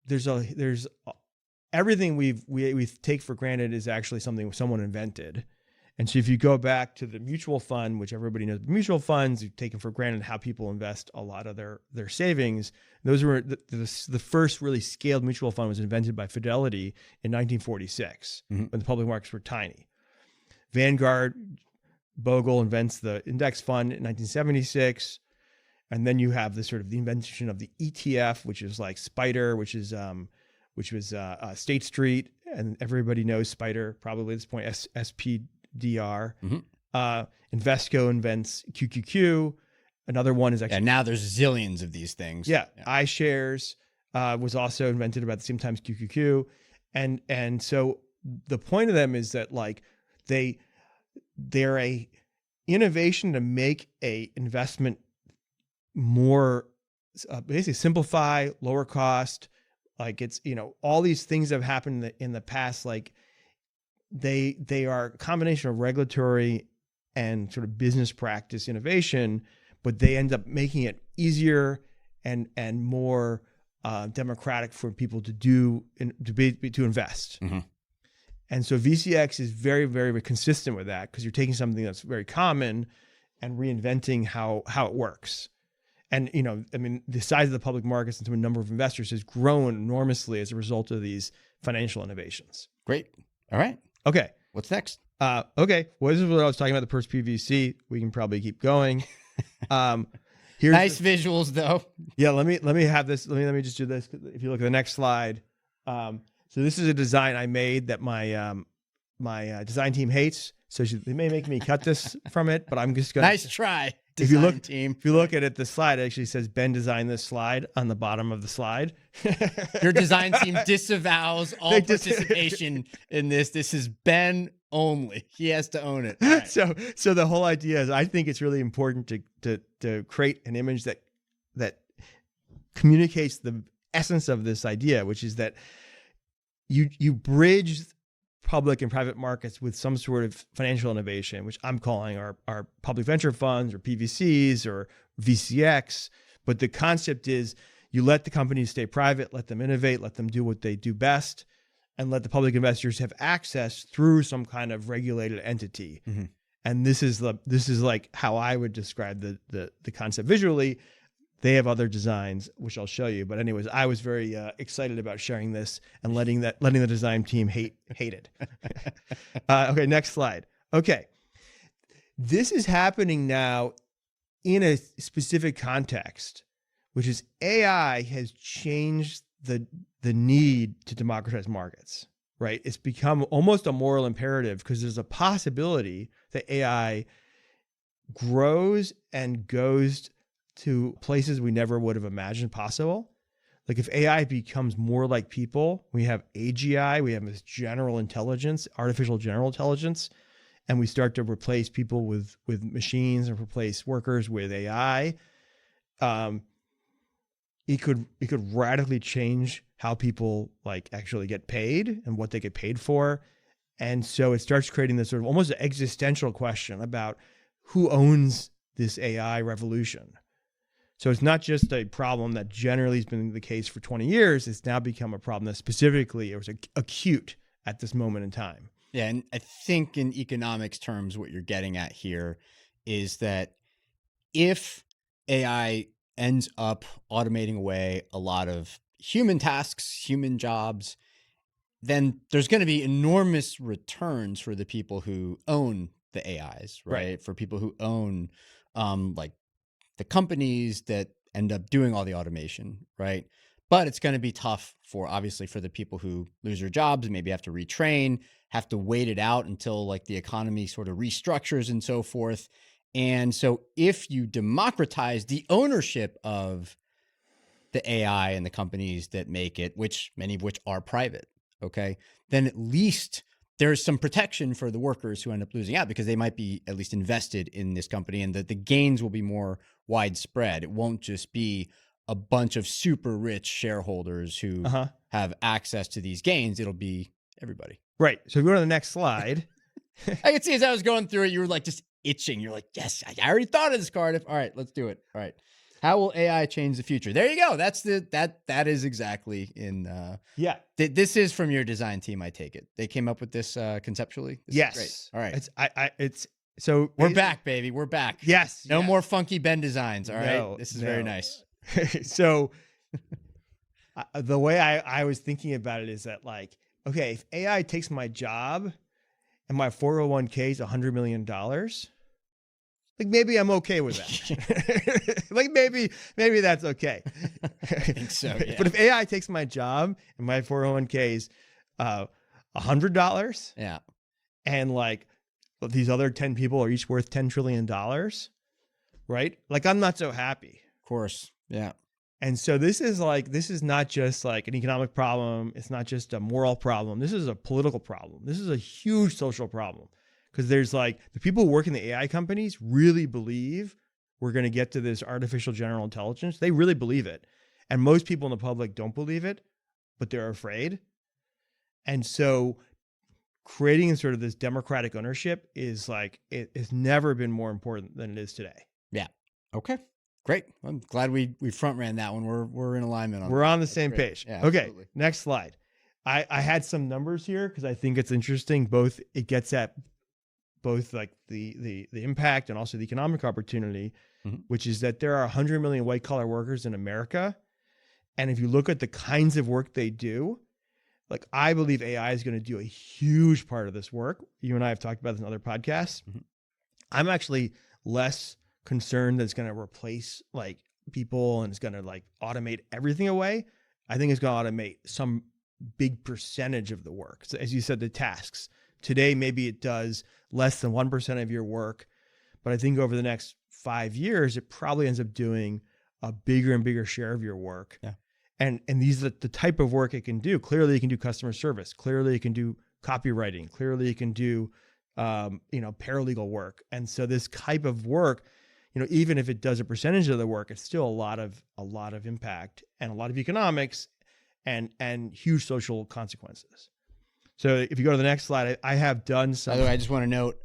there's everything we take for granted is actually something someone invented. And so if you go back to the mutual fund, which everybody knows, mutual funds, you've taken for granted how people invest a lot of their savings. Those were the first really scaled mutual fund was invented by Fidelity in 1946 when the public markets were tiny. Vanguard, Bogle invents the index fund in 1976. And then you have the invention of the ETF, which is like Spider, which was State Street, and everybody knows Spider probably at this point, SPDR. Invesco invents QQQ. Another one is actually now there's zillions of these things. iShares was also invented about the same time as QQQ, and so the point of them is that like they're a innovation to make a investment more basically simplify, lower cost. Like it's, all these things that have happened in the past, like they are a combination of regulatory and sort of business practice innovation, but they end up making it easier and more democratic for people to do to invest. And so VCX is very, very, very consistent with that, because you're taking something that's very common and reinventing how it works. And, the size of the public markets and the number of investors has grown enormously as a result of these financial innovations. Great. All right. Okay. What's next? Okay. Well, this is what I was talking about, the Purse PVC. We can probably keep going. Here's nice visuals though. Yeah. Let me have this. Let me just do this. If you look at the next slide. So this is a design I made that my design team hates. So they may make me cut this from it, but I'm just going to. Nice try. If you look at it, the slide actually says Ben designed this slide on the bottom of the slide. Your design team disavows all participation in this. This is Ben only. He has to own it. Right. So the whole idea is, I think it's really important to create an image that communicates the essence of this idea, which is that you bridge public and private markets with some sort of financial innovation, which I'm calling our public venture funds or PVCs or VCX. But the concept is you let the companies stay private, let them innovate, let them do what they do best, and let the public investors have access through some kind of regulated entity. And this is like how I would describe the concept visually. They have other designs, which I'll show you. But anyways, I was very excited about sharing this and letting the design team hate it. Okay, next slide. Okay, this is happening now in a specific context, which is AI has changed the need to democratize markets. Right? It's become almost a moral imperative, because there's a possibility that AI grows and goes to places we never would have imagined possible. Like if AI becomes more like people, we have AGI, we have this general intelligence, artificial general intelligence, and we start to replace people with machines and replace workers with AI. It could radically change how people like actually get paid and what they get paid for. And so it starts creating this sort of almost existential question about who owns this AI revolution. So it's not just a problem that generally has been the case for 20 years. It's now become a problem that specifically it was acute at this moment in time. Yeah. And I think in economics terms, what you're getting at here is that if AI ends up automating away a lot of human tasks, human jobs, then there's going to be enormous returns for the people who own the AIs, right? For people who own like the companies that end up doing all the automation, right? But it's going to be tough obviously for the people who lose their jobs, maybe have to retrain, have to wait it out until like the economy sort of restructures and so forth. And so if you democratize the ownership of the AI and the companies that make it, many of which are private, okay, then at least there's some protection for the workers who end up losing out, because they might be at least invested in this company, and that the gains will be more widespread. It won't just be a bunch of super rich shareholders who have access to these gains. It'll be everybody. Right. So if we go to the next slide. I could see as I was going through it, you were like just itching. You're like, yes, I already thought of this, Cardiff. All right, let's do it. All right. How will AI change the future? There you go. That is exactly in. This is from your design team. I take it they came up with this conceptually. This yes. Is great. All right. It's so we're back, baby. We're back. Yes. No more funky Ben designs. All right. This is very nice. So the way I was thinking about it is that like, okay, if AI takes my job and my 401k is $100 million. Like maybe I'm okay with that. Like maybe that's okay. I think so. Yeah. But if AI takes my job and my 401k is $100, yeah, and like these other 10 people are each worth $10 trillion, right? Like I'm not so happy. Of course. Yeah. And so this is not just like an economic problem. It's not just a moral problem. This is a political problem. This is a huge social problem. Because there's like the people who work in the AI companies really believe we're going to get to this artificial general intelligence. They really believe it. And most people in the public don't believe it, but they're afraid. And so creating sort of this democratic ownership is like, it has never been more important than it is today. Yeah. Okay. Great. I'm glad we front ran that one. We're in alignment on We're on the same page. Yeah, okay. absolutely. Next slide. I had some numbers here because I think it's interesting. It gets at both like the impact and also the economic opportunity, which is that there are 100 million white collar workers in America. And if you look at the kinds of work they do, like I believe AI is going to do a huge part of this work. You and I have talked about this in other podcasts. I'm actually less concerned that it's going to replace like people and it's going to like automate everything away. I think it's going to automate some big percentage of the work. So as you said, the tasks. Today, maybe it does less than 1% of your work, but I think over the next 5 years, it probably ends up doing a bigger and bigger share of your work. Yeah. And these are the type of work it can do. Clearly, it can do customer service. Clearly, it can do copywriting. Clearly, it can do, paralegal work. And so this type of work, even if it does a percentage of the work, it's still a lot of impact and a lot of economics and huge social consequences. So if you go to the next slide, I have done some. By the way, I just want to note,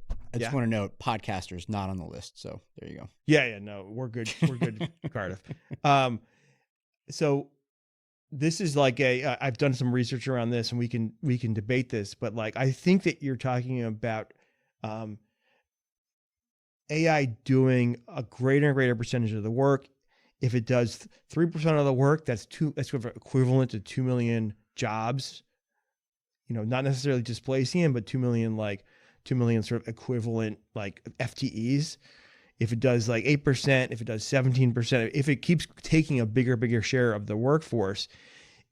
podcasters not on the list. So there you go. Yeah, no, we're good. We're good, Cardiff. So this is like I've done some research around this, and we can debate this, but like I think that you're talking about AI doing a greater and greater percentage of the work. If it does 3% of the work, that's sort of equivalent to 2 million jobs. Not necessarily displacing them, but 2 million sort of equivalent like FTEs. If it does like 8%, if it does 17%, if it keeps taking a bigger share of the workforce,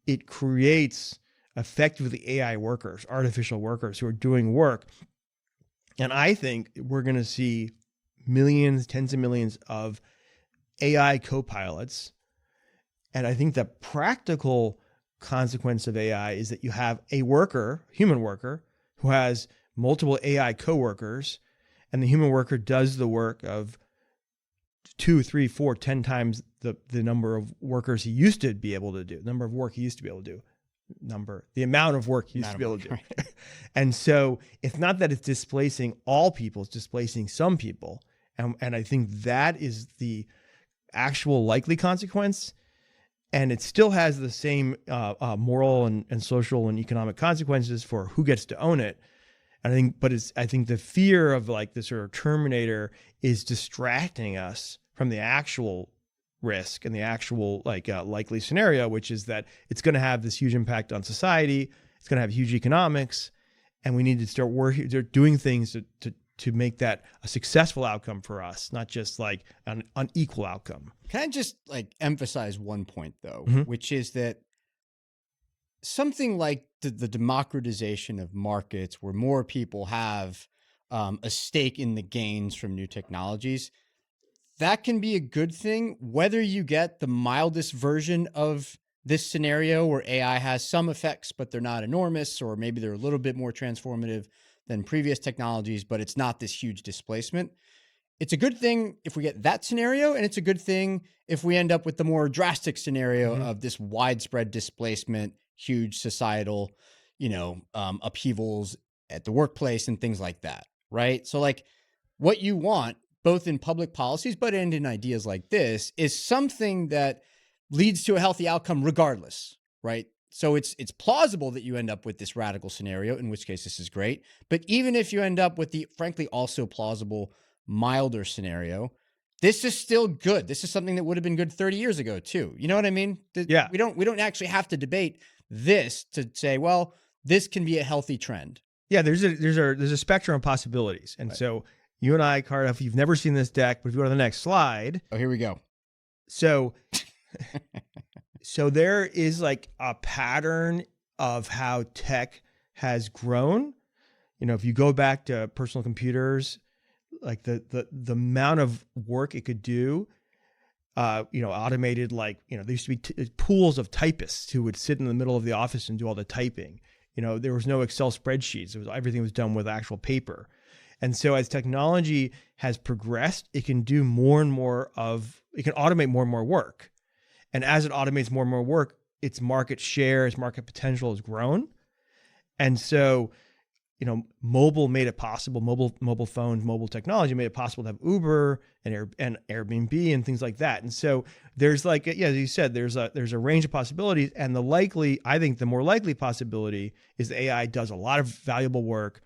it creates effectively AI workers, artificial workers who are doing work. And I think we're going to see millions, tens of millions of AI co-pilots. And I think the practical consequence of AI is that you have a human worker, who has multiple AI co-workers, and the human worker does the work of 2, 3, 4, 10 times the number of workers he used to be able to do, the amount of work he used to be able to do. And so it's not that it's displacing all people, it's displacing some people. And I think that is the actual likely consequence. And it still has the same moral and social and economic consequences for who gets to own it. And I think the fear of like the sort of Terminator is distracting us from the actual risk and the actual likely scenario, which is that it's going to have this huge impact on society. It's going to have huge economics, and we need to start doing things to make that a successful outcome for us, not just like an unequal outcome. Can I just emphasize one point though, which is that something like the democratization of markets, where more people have a stake in the gains from new technologies, that can be a good thing, whether you get the mildest version of this scenario where AI has some effects, but they're not enormous, or maybe they're a little bit more transformative than previous technologies, but it's not this huge displacement. it's a good thing if we get that scenario, and it's a good thing if we end up with the more drastic scenario of this widespread displacement, huge societal, upheavals at the workplace and things like that, right? So like what you want, both in public policies, but and in ideas like this, is something that leads to a healthy outcome regardless, right? So it's plausible that you end up with this radical scenario, in which case this is great. But even if you end up with the, frankly, also plausible, milder scenario, this is still good. This is something that would have been good 30 years ago too. You know what I mean? Yeah. We don't actually have to debate this to say, well, this can be a healthy trend. Yeah, there's a spectrum of possibilities. And so you and I, Cardiff, you've never seen this deck, but if you go to the next slide. Oh, here we go. So so there is like a pattern of how tech has grown. If you go back to personal computers, like the amount of work it could do, automated, there used to be pools of typists who would sit in the middle of the office and do all the typing. There was no Excel spreadsheets. Everything was done with actual paper. And so as technology has progressed, it can do more and more it can automate more and more work. And as it automates more and more work, its market share, its market potential has grown. And so, mobile made it possible. Mobile phones, mobile technology made it possible to have Uber and Airbnb and things like that. And so there's as you said, there's a range of possibilities. And I think the more likely possibility is that AI does a lot of valuable work,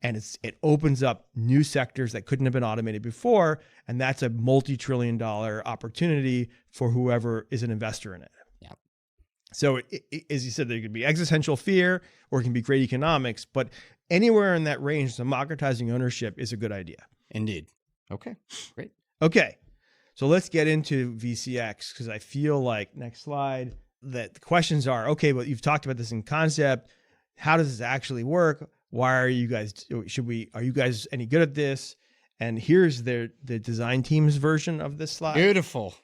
and it opens up new sectors that couldn't have been automated before. And that's a multi-trillion-dollar opportunity for whoever is an investor in it. Yeah. So as you said, there could be existential fear, or it can be great economics, but anywhere in that range, democratizing ownership is a good idea. Indeed. Okay, great. Okay. So let's get into VCX, because I feel like, next slide, that the questions are, okay, well, you've talked about this in concept. How does this actually work? Why are you guys, are you guys any good at this? And here's the design team's version of this slide. Beautiful.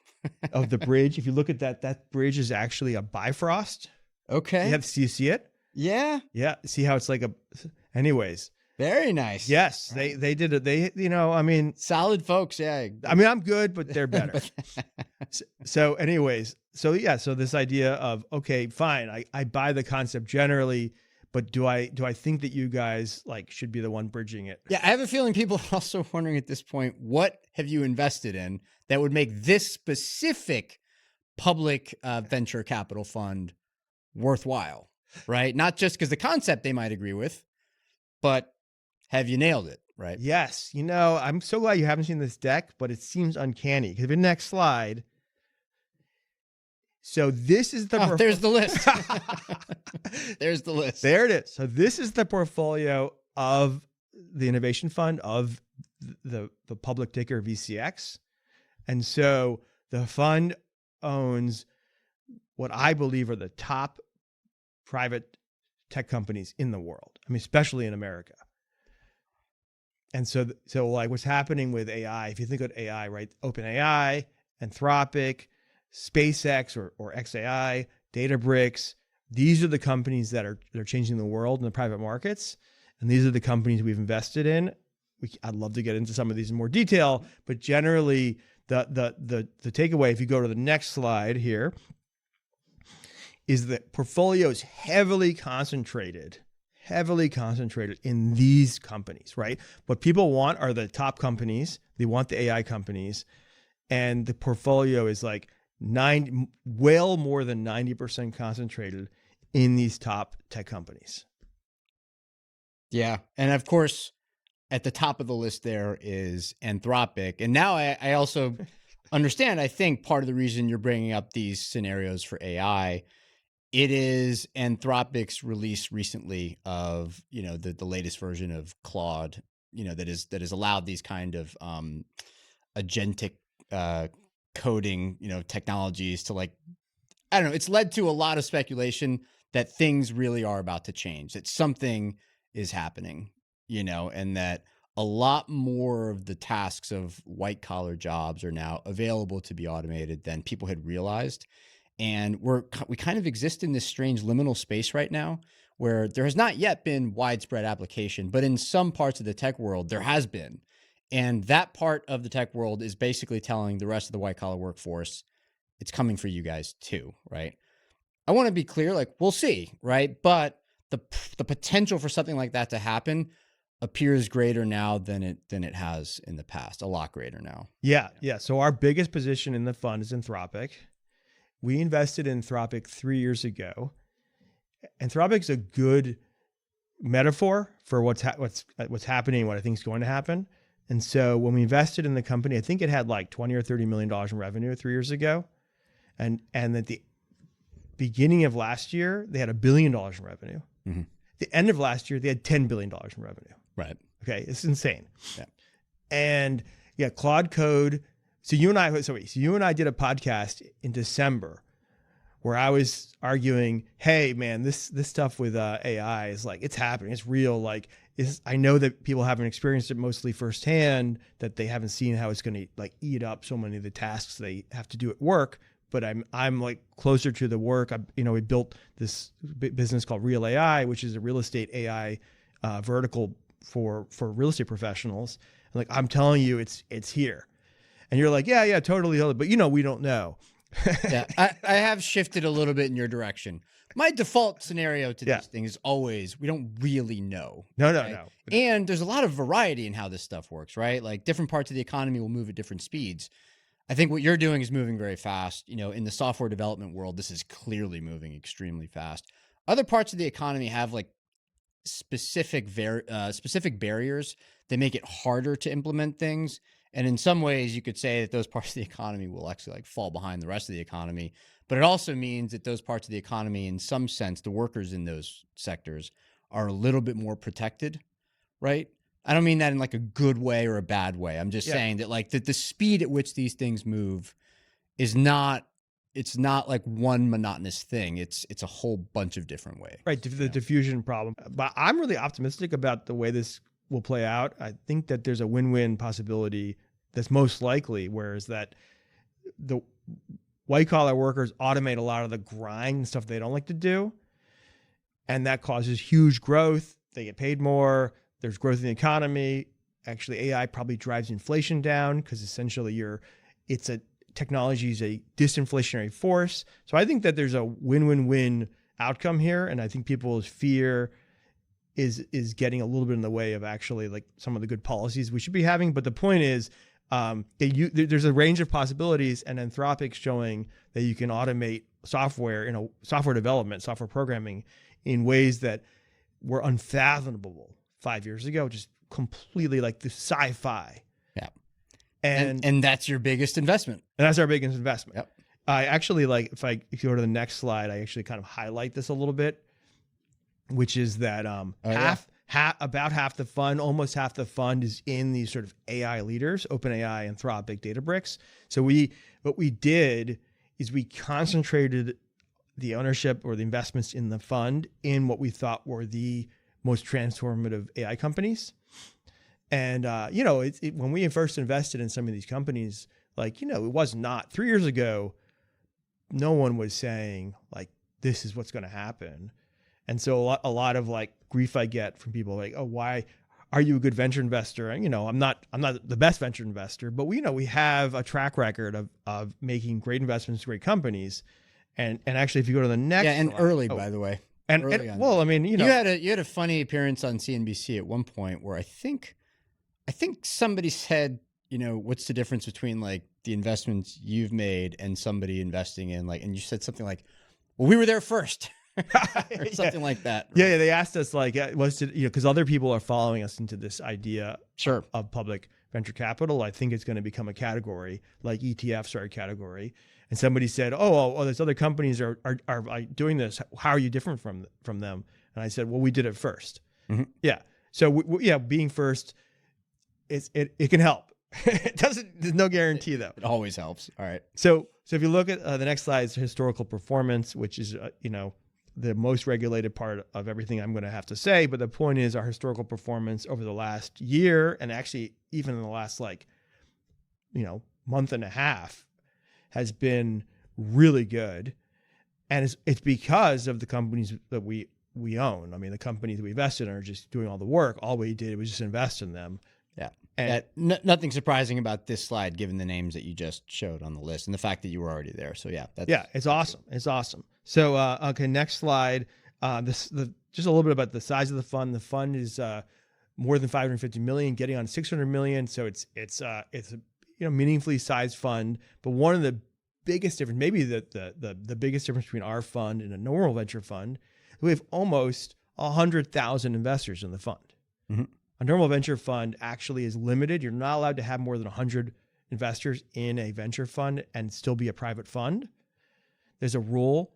Of the bridge. If you look at that bridge is actually a Bifrost. Okay. Do you see it? Yeah. Yeah. See how it's like anyways. Very nice. Yes. They did it. Solid folks. Yeah. I'm good, but they're better. So anyways, so this idea of, okay, fine. I buy the concept generally, but do I think that you guys should be the one bridging it? Yeah. I have a feeling people are also wondering at this point, what have you invested in that would make this specific public venture capital fund worthwhile, right? Not just because the concept they might agree with, but have you nailed it, right? Yes. I'm so glad you haven't seen this deck, but it seems uncanny. Because the next slide. So this is there's the list. There's the list. There it is. So this is the portfolio of the Innovation Fund, of the public ticker VCX. And so the fund owns what I believe are the top private tech companies in the world. Especially in America. And so what's happening with AI, if you think of AI, right? OpenAI, Anthropic, SpaceX or XAI, Databricks, these are the companies that are changing the world in the private markets. And these are the companies we've invested in. I'd love to get into some of these in more detail, but generally the takeaway, if you go to the next slide here, is that portfolio is heavily concentrated in these companies, right? What people want are the top companies. They want the AI companies. And the portfolio is well more than 90% concentrated in these top tech companies. Yeah. And of course, at the top of the list there is Anthropic. And now I also understand, I think part of the reason you're bringing up these scenarios for AI, it is Anthropic's release recently of, the latest version of Claude, that has allowed these kind of agentic coding, technologies to I don't know, it's led to a lot of speculation that things really are about to change, that something is happening, and that a lot more of the tasks of white collar jobs are now available to be automated than people had realized. And we kind of exist in this strange liminal space right now where there has not yet been widespread application, but in some parts of the tech world, there has been. And that part of the tech world is basically telling the rest of the white collar workforce, it's coming for you guys too, right? I want to be clear, like we'll see, right? But the potential for something like that to happen appears greater now than it has in the past, a lot greater now. Yeah. So our biggest position in the fund is Anthropic. We invested in Anthropic 3 years ago. Anthropic's a good metaphor for what's happening, what I think is going to happen. And so when we invested in the company, I think it had like $20 or $30 million in revenue 3 years ago. And at the beginning of last year, they had $1 billion in revenue. Mm-hmm. The end of last year, they had $10 billion in revenue. Right. Okay. It's insane. Yeah. And yeah, Claude Code. So you and I did a podcast in December where I was arguing, hey man, this stuff with AI is like, it's happening. It's real. Like, I know that people haven't experienced it mostly firsthand, that they haven't seen how it's going to like eat up so many of the tasks they have to do at work. But I'm like closer to the work. We built this business called Real AI, which is a real estate AI vertical for real estate professionals. And like, I'm telling you, it's here. And you're like, yeah, totally. But we don't know. Yeah, I have shifted a little bit in your direction. My default scenario to this thing is always, we don't really know. No. And there's a lot of variety in how this stuff works, right? Like different parts of the economy will move at different speeds. I think what you're doing is moving very fast. In the software development world, this is clearly moving extremely fast. Other parts of the economy have like specific barriers that make it harder to implement things. And in some ways, you could say that those parts of the economy will actually like fall behind the rest of the economy. But it also means that those parts of the economy, in some sense, the workers in those sectors are a little bit more protected, right? I don't mean that in like a good way or a bad way. I'm just saying that like the speed at which these things move is not, it's not like one monotonous thing. It's a whole bunch of different ways. Right. The diffusion problem. But I'm really optimistic about the way this will play out. I think that there's a win-win possibility that's most likely, whereas that the white collar workers automate a lot of the grind and stuff they don't like to do. And that causes huge growth. They get paid more. There's growth in the economy. Actually, AI probably drives inflation down because essentially technology is a disinflationary force. So I think that there's a win-win-win outcome here. And I think people's fear is getting a little bit in the way of actually like some of the good policies we should be having. But the point is, there's a range of possibilities, and Anthropic's showing that you can automate software, software development, software programming in ways that were unfathomable 5 years ago, just completely like the sci-fi. Yeah. And that's your biggest investment. And that's our biggest investment. Yep. I actually if you go to the next slide, I actually kind of highlight this a little bit, which is that about half the fund, almost half the fund is in these sort of AI leaders, OpenAI, Anthropic, Databricks. So what we did is we concentrated the ownership or the investments in the fund in what we thought were the most transformative AI companies. And, when we first invested in some of these companies, like, it was not 3 years ago, no one was saying like, this is what's going to happen. And so a lot of like grief I get from people like, oh, why are you a good venture investor? And, I'm not the best venture investor, but we have a track record of making great investments, great companies. And actually, if you go to the next and slide, early, by the way. Well, I mean, you had a funny appearance on CNBC at one point where I think somebody said, what's the difference between like the investments you've made and somebody investing in like, and you said something like, well, we were there first. Or something like that. Right? Yeah, they asked us like, because other people are following us into this idea of public venture capital. I think it's going to become a category, like ETFs are a category. And somebody said, oh, there's other companies are like doing this. How are you different from them? And I said, well, we did it first. Mm-hmm. Yeah. So being first, it can help. There's no guarantee though. It always helps. All right. So if you look at the next slide, is historical performance, which is the most regulated part of everything I'm going to have to say. But the point is our historical performance over the last year, and actually even in the last month and a half, has been really good. And it's because of the companies that we own. I mean, the companies that we invested in are just doing all the work. All we did was just invest in them. Yeah. And nothing surprising about this slide, given the names that you just showed on the list and the fact that you were already there. So it's awesome. It's awesome. So okay, next slide. Just a little bit about the size of the fund. The fund is more than 550 million, getting on 600 million. So it's a meaningfully sized fund. But one of the biggest difference, maybe the biggest difference between our fund and a normal venture fund, we have almost 100,000 investors in the fund. Mm-hmm. A normal venture fund actually is limited. You're not allowed to have more than 100 investors in a venture fund and still be a private fund. There's a rule.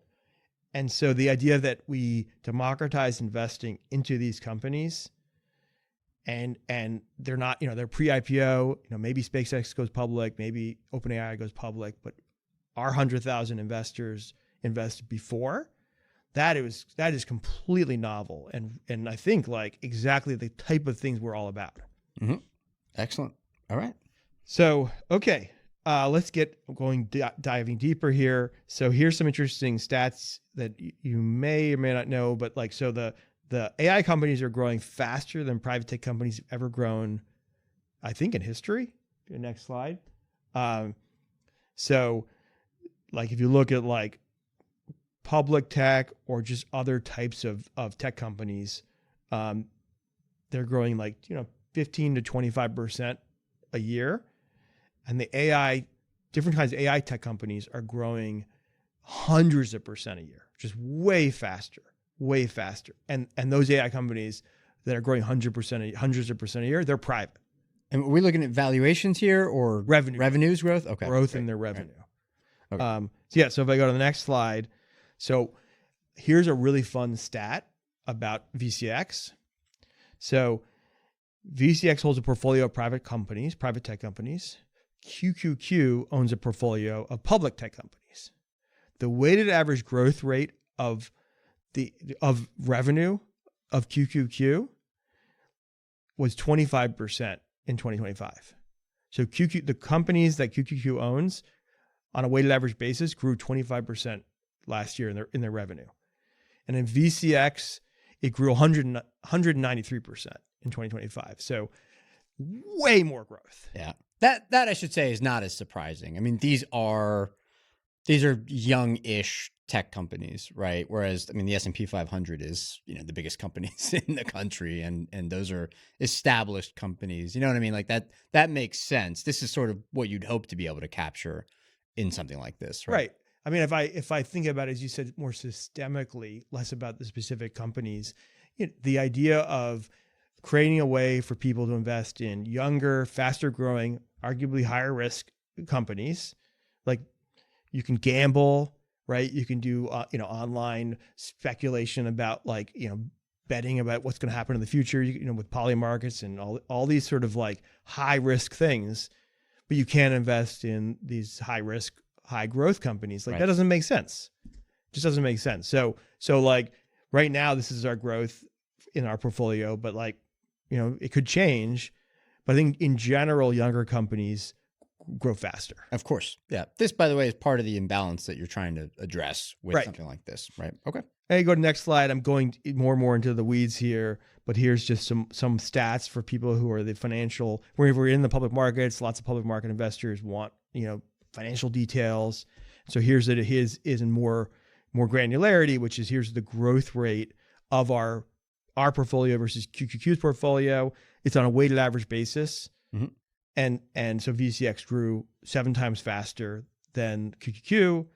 And so the idea that we democratize investing into these companies and they're not, they're pre-IPO, maybe SpaceX goes public, maybe OpenAI goes public, but our 100,000 investors invest before. That is completely novel and I think like exactly the type of things we're all about. Mm-hmm. Excellent. All right. So, okay, let's get going, diving deeper here. So here's some interesting stats that you may or may not know, but like, so the AI companies are growing faster than private tech companies have ever grown, I think, in history. The next slide. So like, if you look at like public tech or just other types of tech companies, they're growing like, 15 to 25% a year. And the different kinds of AI tech companies are growing hundreds of percent a year, just way faster. And those AI companies that are growing hundreds of percent a year, they're private. And are we looking at valuations here or revenues growth? Okay. Growth in their revenue. Right. Okay. So if I go to the next slide, so here's a really fun stat about VCX. So VCX holds a portfolio of private tech companies. QQQ owns a portfolio of public tech companies. The weighted average growth rate of revenue of QQQ was 25% in 2025. So the companies that QQQ owns on a weighted average basis grew 25% last year in their revenue. And in VCX, it grew 193% in 2025. So way more growth. Yeah. That I should say is not as surprising. I mean, these are young-ish tech companies, right? Whereas, I mean, the S&P 500 is, the biggest companies in the country, and those are established companies. You know what I mean? Like that makes sense. This is sort of what you'd hope to be able to capture in something like this, right? Right. I mean, if I think about it, as you said, more systemically, less about the specific companies, the idea of creating a way for people to invest in younger, faster growing, arguably higher risk companies, like you can gamble, right? You can do, online speculation about like, betting about what's going to happen in the future, with poly markets and all these sort of like high risk things, but you can't invest in these high risk, high growth companies. Like, right. That doesn't make sense. Just doesn't make sense. So like right now, this is our growth in our portfolio, but like, it could change. But I think in general, younger companies grow faster. Of course. Yeah. This, by the way, is part of the imbalance that you're trying to address with something like this, right? Okay. Hey, go to the next slide. I'm going more and more into the weeds here, but here's just some stats for people who are where we're in the public markets. Lots of public market investors want, financial details. So here's his is in more granularity, which is here's the growth rate of our portfolio versus QQQ's portfolio. It's on a weighted average basis. Mm-hmm. And so VCX grew 7 times faster than QQQ.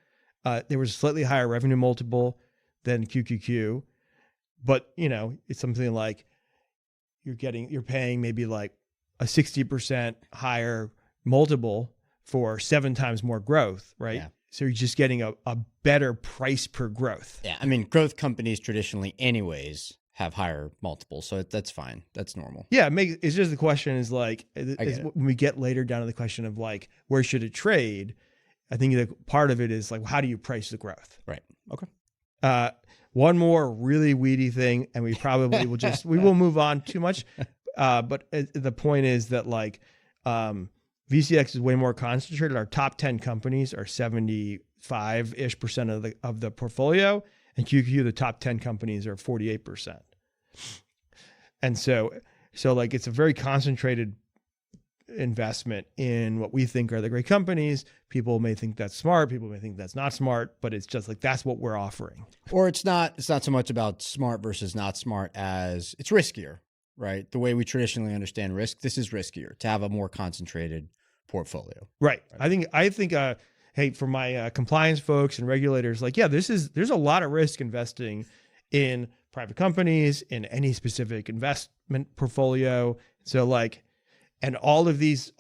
There was a slightly higher revenue multiple than QQQ, but it's something like you're paying maybe like a 60% higher multiple for 7 times more growth, right? Yeah. So you're just getting a better price per growth. Yeah. I mean, growth companies traditionally anyways have higher multiples. So that's fine. That's normal. Yeah. It's just the question is like, when we get later down to the question of like, where should it trade? I think the part of it is like, how do you price the growth? Right. Okay. One more really weedy thing, and we probably will we will move on too much. But the point is that like, VCX is way more concentrated. Our top 10 companies are 75-ish% of the portfolio, and QQQ, the top 10 companies are 48%. And so like it's a very concentrated investment in what we think are the great companies. People may think that's smart. People may think that's not smart, but it's just like, that's what we're offering. Or it's not so much about smart versus not smart as it's riskier, right? The way we traditionally understand risk, this is riskier to have a more concentrated portfolio. Right. I think, hey, for my compliance folks and regulators, like, yeah, there's a lot of risk investing in private companies, in any specific investment portfolio. So like, and all of these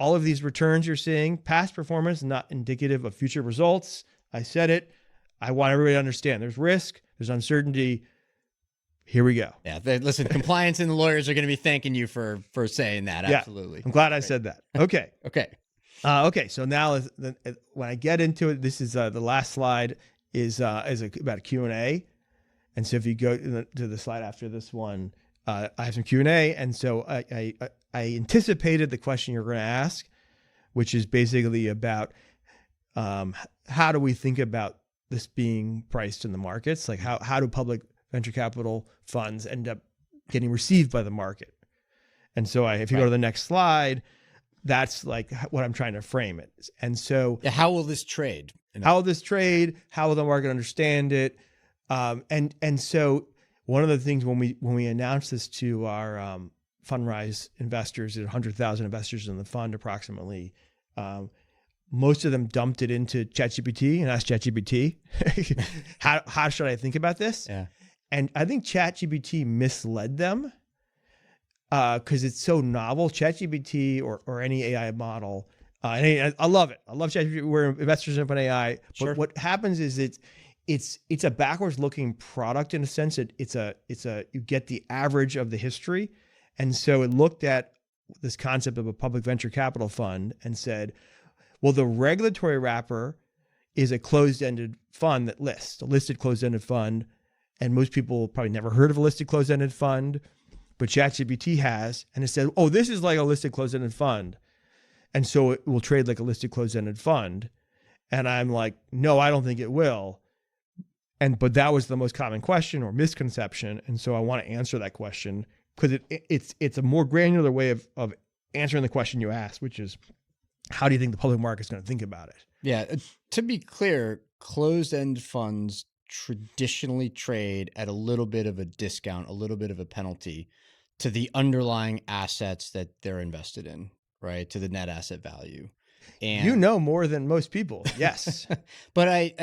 returns you're seeing, past performance, not indicative of future results. I said it. I want everybody to understand there's risk, there's uncertainty. Here we go. Yeah. Listen, compliance and the lawyers are going to be thanking you for saying that. Yeah, absolutely. I'm glad I said that. Okay. Okay. Okay. So now when I get into it, this is the last slide is about Q&A. And so if you go to the slide after this one, I have some Q&A. And so I anticipated the question you're going to ask, which is basically about how do we think about this being priced in the markets? Like how do public venture capital funds end up getting received by the market? And so if you go to the next slide, that's like what I'm trying to frame it. And so how will this trade? How will this trade? How will the market understand it? And so one of the things when we announced this to our Fundrise investors, 100,000 investors in the fund approximately, most of them dumped it into ChatGPT and asked ChatGPT, how should I think about this? Yeah. And I think ChatGPT misled them because it's so novel. ChatGPT or any AI model, and I love it. I love ChatGPT. We're investors in OpenAI. Sure. But what happens is it's a backwards looking product in a sense. You get the average of the history. And so it looked at this concept of a public venture capital fund and said, well, the regulatory wrapper is a closed-ended fund that lists, a listed closed-ended fund. And most people probably never heard of a listed closed-ended fund, but ChatGPT has. And it said, oh, this is like a listed closed-ended fund. And so it will trade like a listed closed-ended fund. And I'm like, no, I don't think it will. But that was the most common question or misconception. And so I want to answer that question because it's a more granular way of answering the question you asked, which is, how do you think the public market is going to think about it? Yeah. To be clear, closed-end funds traditionally trade at a little bit of a discount, a little bit of a penalty to the underlying assets that they're invested in, right? To the net asset value. And you know more than most people. Yes. But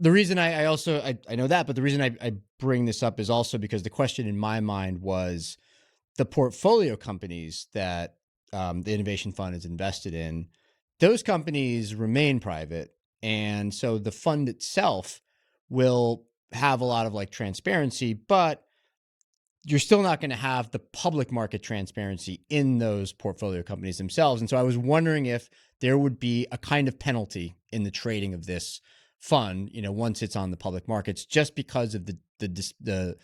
the reason I know that, but the reason I bring this up is also because the question in my mind was the portfolio companies that the Innovation Fund is invested in, those companies remain private. And so the fund itself will have a lot of like transparency, but you're still not going to have the public market transparency in those portfolio companies themselves. And so I was wondering if there would be a kind of penalty in the trading of this fund, once it's on the public markets, just because of the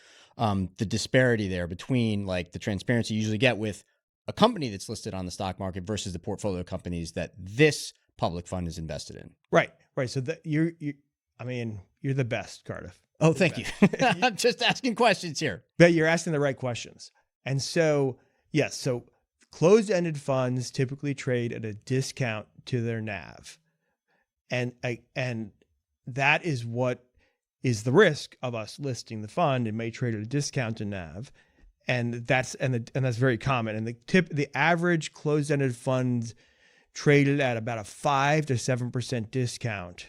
disparity there between like the transparency you usually get with a company that's listed on the stock market versus the portfolio companies that this public fund is invested in. Right. So that you're the best, Cardiff. Oh, thank you. I'm just asking questions here. But you're asking the right questions. And so, yes, so closed-ended funds typically trade at a discount to their NAV. And that is what is the risk of us listing the fund. It may trade at a discount to NAV. And that's very common. And the average closed-ended fund traded at about a 5 to 7% discount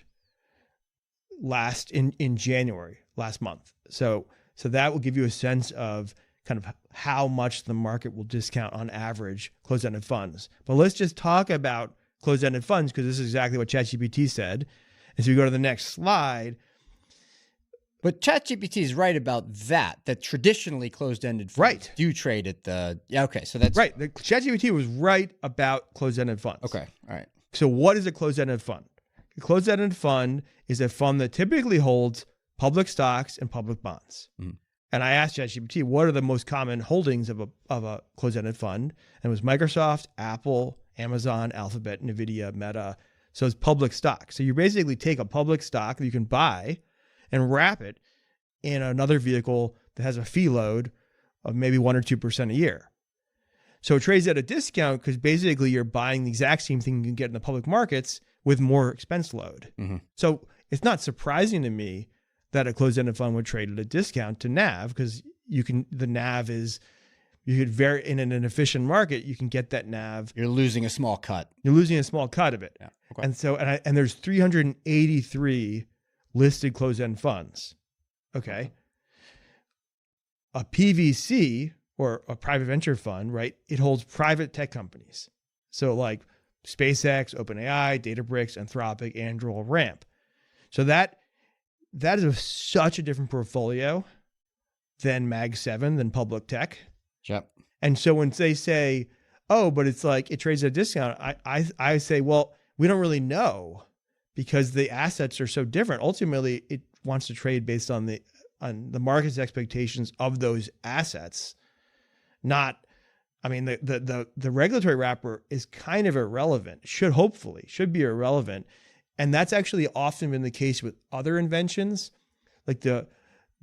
in January last month. So that will give you a sense of kind of how much the market will discount on average closed-ended funds. But let's just talk about closed-ended funds because this is exactly what ChatGPT said. And so we go to the next slide. But ChatGPT is right about that traditionally closed-ended funds do trade at the... Yeah, okay, so that's... Right. The ChatGPT was right about closed-ended funds. Okay, all right. So what is a closed-ended fund? A closed-ended fund is a fund that typically holds public stocks and public bonds. Mm. And I asked ChatGPT, what are the most common holdings of a closed-ended fund? And it was Microsoft, Apple, Amazon, Alphabet, NVIDIA, Meta. So it's public stock. So you basically take a public stock that you can buy and wrap it in another vehicle that has a fee load of maybe 1 or 2% a year. So it trades at a discount because basically you're buying the exact same thing you can get in the public markets with more expense load. Mm-hmm. So it's not surprising to me that a closed-ended fund would trade at a discount to NAV, because the NAV is, you could in an efficient market, you can get that NAV. You're losing a small cut. You're losing a small cut of it. Yeah. Okay. And so, and there's 383 listed closed-end funds. Okay. A PVC, or a private venture fund, right? It holds private tech companies. So like SpaceX, OpenAI, Databricks, Anthropic, Anduril, Ramp. So that is such a different portfolio than Mag 7, than public tech. Yep. And so when they say, oh, but it's like it trades at a discount, I say, well, we don't really know, because the assets are so different. Ultimately, it wants to trade based on the market's expectations of those assets. Not, I mean, the regulatory wrapper is kind of irrelevant. Should be irrelevant. And that's actually often been the case with other inventions. Like the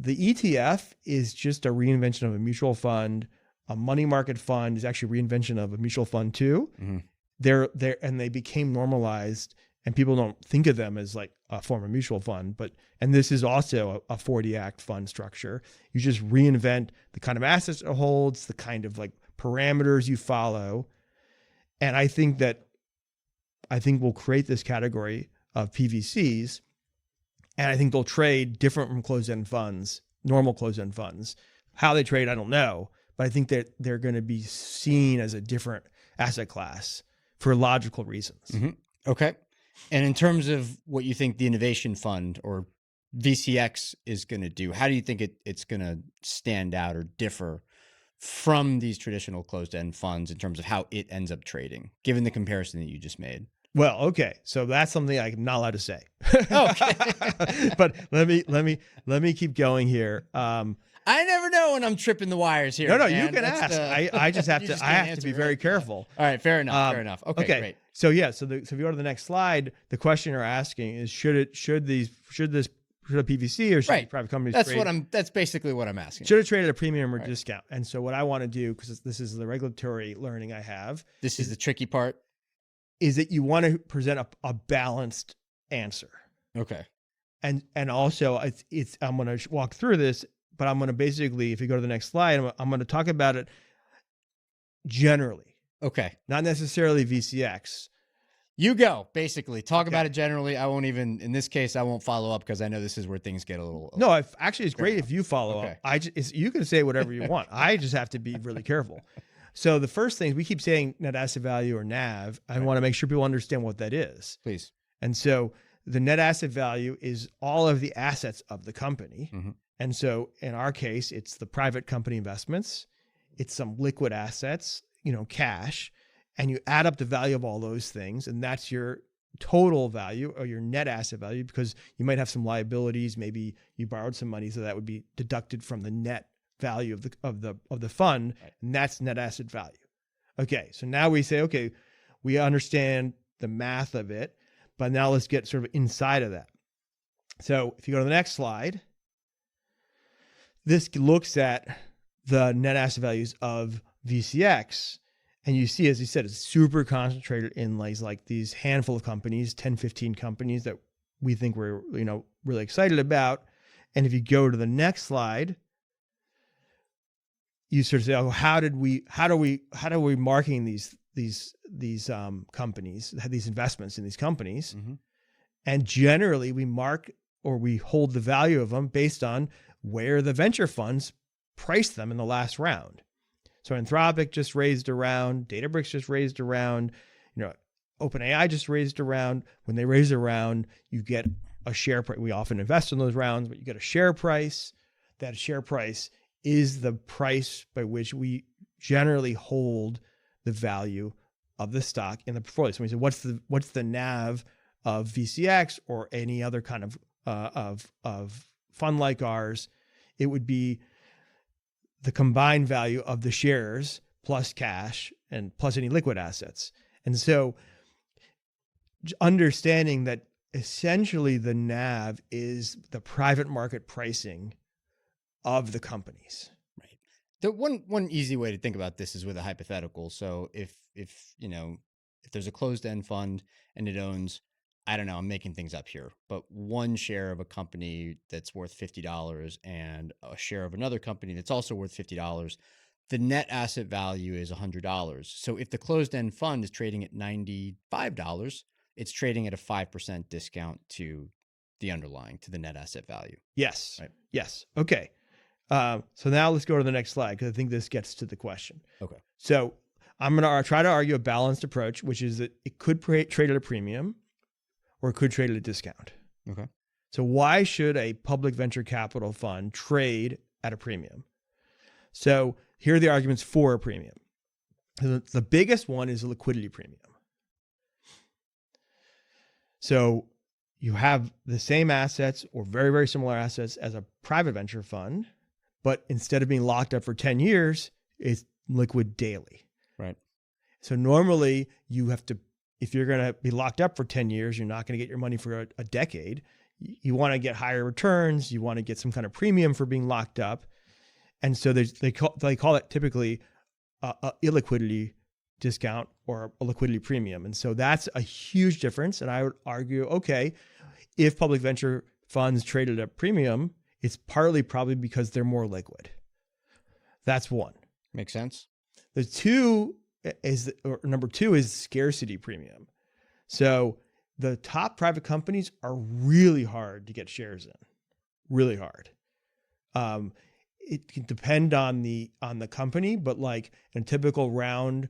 ETF is just a reinvention of a mutual fund. A money market fund is actually a reinvention of a mutual fund too. Mm-hmm. And they became normalized, and people don't think of them as like a form of mutual fund, and this is also a 40 Act fund structure. You just reinvent the kind of assets it holds, the kind of like parameters you follow. And I think we'll create this category of PVCs, and I think they'll trade different from closed-end funds, normal closed-end funds. How they trade, I don't know, but I think that they're going to be seen as a different asset class for logical reasons. Mm-hmm. Okay. And in terms of what you think the Innovation Fund, or VCX, is going to do, how do you think it's going to stand out or differ from these traditional closed-end funds in terms of how it ends up trading, given the comparison that you just made? Well, okay, so that's something I'm not allowed to say. Okay. But let me keep going here. I never know when I'm tripping the wires here. No, man. you can ask. I just have to. I have to be very careful. All right, fair enough. Fair enough. Okay, great. So yeah, so if you go to the next slide, the question you're asking is should a PVC or should private companies trade? That's basically what I'm asking. Should it trade at a premium or discount? And so what I want to do, because this is the regulatory learning I have. This is the tricky part. Is that you want to present a balanced answer. Okay. And also I'm going to walk through this, but I'm going to basically, if you go to the next slide, I'm going to talk about it generally. Okay. Not necessarily VCX. You go, basically. Talk about it generally. I won't even, in this case, I won't follow up, because I know this is where things get a little... No, actually, it's great if you follow up. You can say whatever you want. I just have to be really careful. So the first thing, we keep saying net asset value or NAV. I want to make sure people understand what that is. Please. And so the net asset value is all of the assets of the company. Mm-hmm. And so in our case, it's the private company investments. It's some liquid assets, cash, and you add up the value of all those things. And that's your total value, or your net asset value, because you might have some liabilities. Maybe you borrowed some money, so that would be deducted from the net value of the fund, and that's net asset value. Okay, so now we say, okay, we understand the math of it, but now let's get sort of inside of that. So if you go to the next slide, this looks at the net asset values of VCX, and you see, as you said, it's super concentrated in like these handful of companies, 10, 15 companies that we think we're really excited about. And if you go to the next slide, you sort of say, oh, how are we marking these companies, these investments in these companies? Mm-hmm. And generally we mark, or we hold the value of them based on where the venture funds priced them in the last round. So Anthropic just raised a round, Databricks just raised a round, OpenAI just raised a round. When they raise a round, you get a share price. We often invest in those rounds, but you get a share price. That share price is the price by which we generally hold the value of the stock in the portfolio. So we say, what's the NAV of VCX or any other kind of fund like ours? It would be the combined value of the shares plus cash and plus any liquid assets. And so understanding that essentially the NAV is the private market pricing of the companies. Right. The one easy way to think about this is with a hypothetical. So if there's a closed-end fund and it owns, I don't know, I'm making things up here, but one share of a company that's worth $50 and a share of another company that's also worth $50, the net asset value is $100. So if the closed-end fund is trading at $95, it's trading at a 5% discount to the underlying, to the net asset value. Yes. Right. Yes. Okay. So now let's go to the next slide, because I think this gets to the question. Okay. So I'm going to try to argue a balanced approach, which is that it could trade at a premium or it could trade at a discount. Okay. So why should a public venture capital fund trade at a premium? So here are the arguments for a premium. The biggest one is a liquidity premium. So you have the same assets or very, very similar assets as a private venture fund, but instead of being locked up for 10 years, it's liquid daily. Right. So normally you have to, if you're going to be locked up for 10 years, you're not going to get your money for a decade. You want to get higher returns. You want to get some kind of premium for being locked up. And so they call it typically a illiquidity discount or a liquidity premium. And so that's a huge difference. And I would argue, okay, if public venture funds traded at a premium, it's partly probably because they're more liquid. That's one. Makes sense. The two is, or number two is scarcity premium. So the top private companies are really hard to get shares in, really hard. It can depend on the company, but like in a typical round,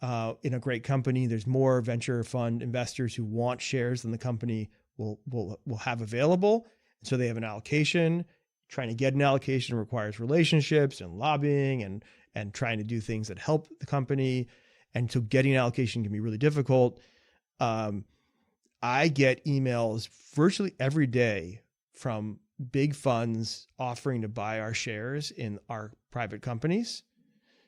in a great company, there's more venture fund investors who want shares than the company will have available. So they have an allocation. Trying to get an allocation requires relationships and lobbying and trying to do things that help the company. And so getting an allocation can be really difficult. I get emails virtually every day from big funds offering to buy our shares in our private companies.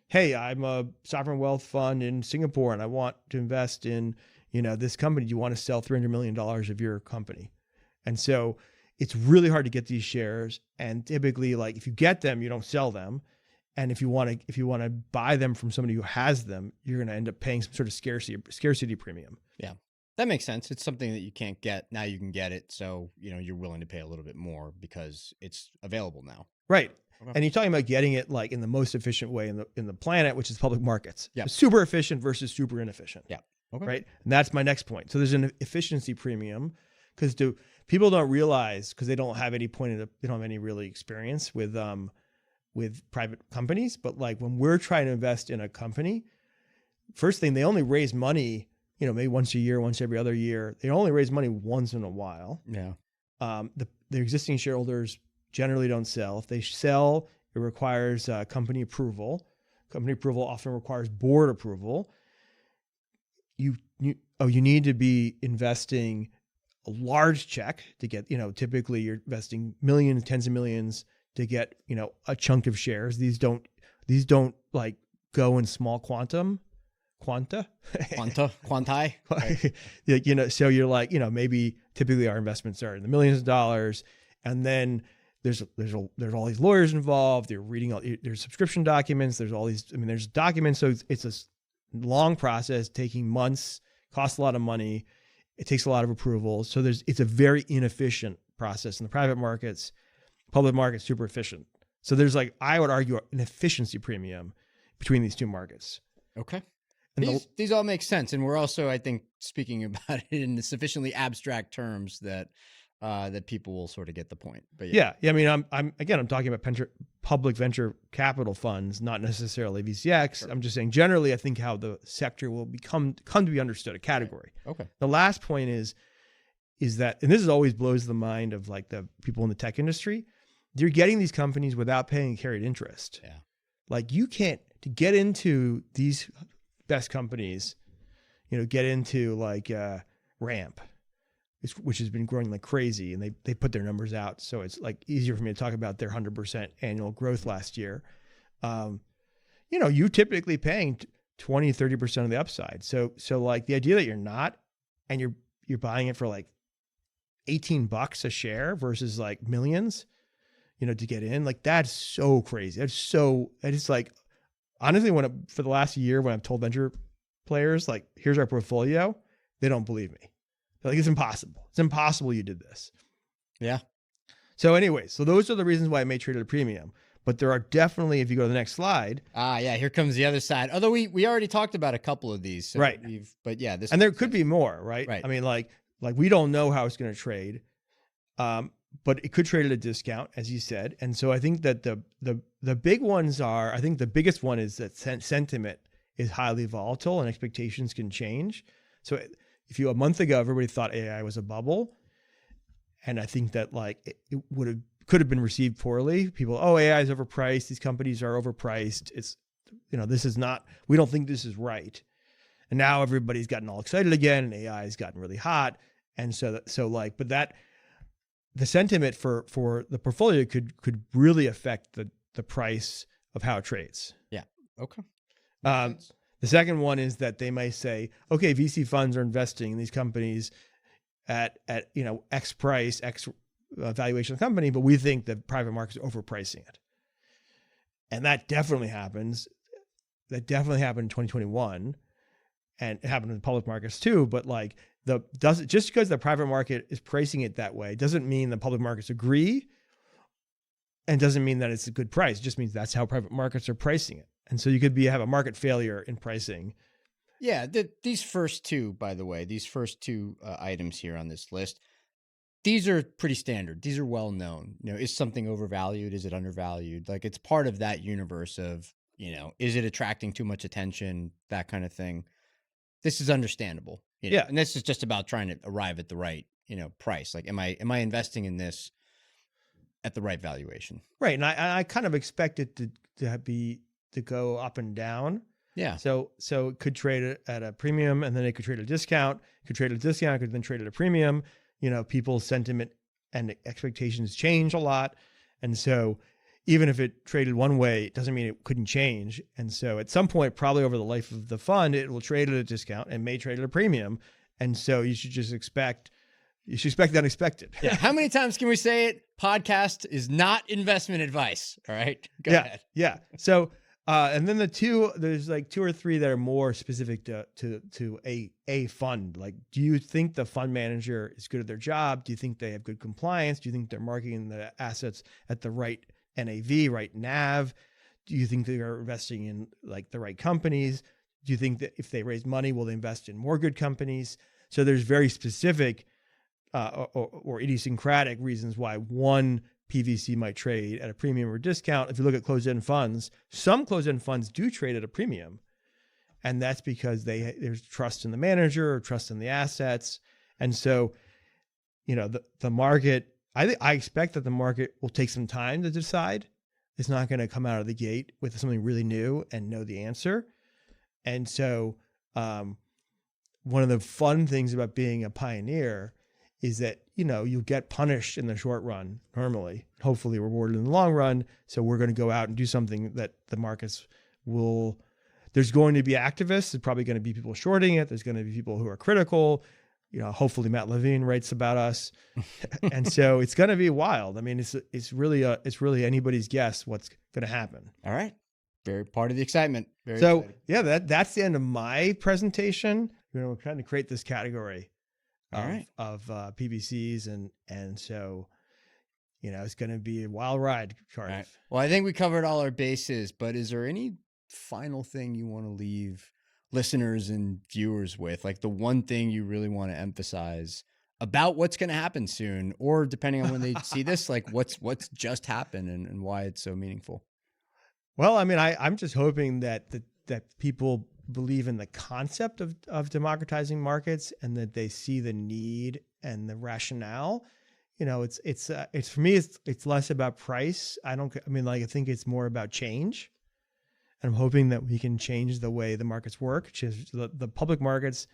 Hey, I'm a sovereign wealth fund in Singapore and I want to invest in, this company. Do you want to sell $300 million of your company? And so it's really hard to get these shares. And typically, like if you get them, you don't sell them. And if you want to buy them from somebody who has them, you're going to end up paying some sort of scarcity premium. Yeah, that makes sense. It's something that you can't get. Now you can get it. So, you're willing to pay a little bit more because it's available now. Right. Okay. And you're talking about getting it like in the most efficient way in the planet, which is public markets. Yeah. So super efficient versus super inefficient. Yeah. Okay. Right. And that's my next point. So there's an efficiency premium because people don't realize, because they don't have any they don't have any really experience with private companies. But like when we're trying to invest in a company, first thing, they only raise money, maybe once a year, once every other year. They only raise money once in a while. Yeah. Their existing shareholders generally don't sell. If they sell, it requires company approval. Company approval often requires board approval. You need to be investing a large check to get, typically you're investing millions, tens of millions to get, a chunk of shares. These don't like go in small quanti. Right. So you're like, maybe typically our investments are in the millions of dollars, and then there's all these lawyers involved. They're reading there's subscription documents. There's all these. There's documents. So it's a long process, taking months, costs a lot of money. It takes a lot of approvals. So it's a very inefficient process in the private markets. Public markets super efficient. So there's I would argue an efficiency premium between these two markets. Okay. And these all make sense, and we're also, I think, speaking about it in sufficiently abstract terms that people will sort of get the point. But yeah. I'm talking about public venture capital funds, not necessarily VCX. Sure. I'm just saying generally, I think how the sector will come to be understood, a category. Right. Okay. The last point is that, and this always blows the mind of like the people in the tech industry, you're getting these companies without paying carried interest. Yeah. Like you can't, to get into these best companies, get into like Ramp, which has been growing like crazy, and they put their numbers out, so it's like easier for me to talk about their 100% annual growth last year. You typically paying 20-30% of the upside. So like the idea that you're not, and you're buying it for like $18 a share versus like millions, to get in. Like, that's so crazy. It's like, honestly, for the last year, when I've told venture players, like, here's our portfolio, they don't believe me. They're like, it's impossible. It's impossible you did this. Yeah. So anyway, those are the reasons why it may trade at a premium. But there are definitely, if you go to the next slide. Yeah, here comes the other side. Although we already talked about a couple of these. So right. But yeah, this. And there could be more, right? Right. I mean, like we don't know how it's going to trade. But it could trade at a discount, as you said. And so I think that the big ones are, I think the biggest one is that sentiment is highly volatile and expectations can change. So if a month ago, everybody thought AI was a bubble, and I think that like it could have been received poorly. People, AI is overpriced. These companies are overpriced. It's, this is not, we don't think this is right. And now everybody's gotten all excited again, and AI has gotten really hot. And but the sentiment for the portfolio could really affect the price of how it trades. Yeah. Okay. The second one is that they may say, okay, VC funds are investing in these companies at X price, X valuation of the company, but we think the private market is overpricing it. And that definitely happens. That definitely happened in 2021, and it happened in the public markets too. But like, just because the private market is pricing it that way doesn't mean the public markets agree, and doesn't mean that it's a good price. It just means that's how private markets are pricing it. And so you could have a market failure in pricing. Yeah, these first two, by the way, items here on this list, these are pretty standard. These are well known. Is something overvalued? Is it undervalued? Like, it's part of that universe of, is it attracting too much attention? That kind of thing. This is understandable. Yeah. And this is just about trying to arrive at the right, price. Like, am I investing in this at the right valuation? Right. And I kind of expect it to go up and down. Yeah. So it could trade at a premium, and then it could trade at a discount. It could trade at a discount, it could then trade at a premium. People's sentiment and expectations change a lot. And so even if it traded one way, it doesn't mean it couldn't change. And so at some point, probably over the life of the fund, it will trade at a discount and may trade at a premium. And so you should expect the unexpected. Yeah. How many times can we say it? Podcast is not investment advice. All right. Go ahead. Yeah. So, and then there's like two or three that are more specific to a fund. Like, do you think the fund manager is good at their job? Do you think they have good compliance? Do you think they're marketing the assets at the right NAV, right NAV? Do you think they are investing in like the right companies? Do you think that if they raise money, will they invest in more good companies? So there's very specific or idiosyncratic reasons why one PVC might trade at a premium or discount. If you look at closed-end funds, some closed-end funds do trade at a premium. And that's because there's trust in the manager or trust in the assets. And so, the market, I expect that the market will take some time to decide. It's not going to come out of the gate with something really new and know the answer. And so one of the fun things about being a pioneer is that, you'll get punished in the short run, normally, hopefully rewarded in the long run. So we're going to go out and do something that the markets there's going to be activists. There's probably going to be people shorting it. There's going to be people who are critical. Hopefully Matt Levine writes about us. And so it's going to be wild. I mean, it's really anybody's guess what's going to happen. All right. Very part of the excitement. Very so exciting. Yeah, that's the end of my presentation. We're trying to create this category of PVCs. And so, it's going to be a wild ride, Cardiff. Right. Well, I think we covered all our bases, but is there any final thing you want to leave listeners and viewers with? Like, the one thing you really want to emphasize about what's going to happen soon, or depending on when they see this, like what's just happened and why it's so meaningful? Well, I mean, I'm just hoping that people believe in the concept of democratizing markets, and that they see the need and the rationale. It's for me, it's less about price. I think it's more about change. And I'm hoping that we can change the way the markets work. Which is the public markets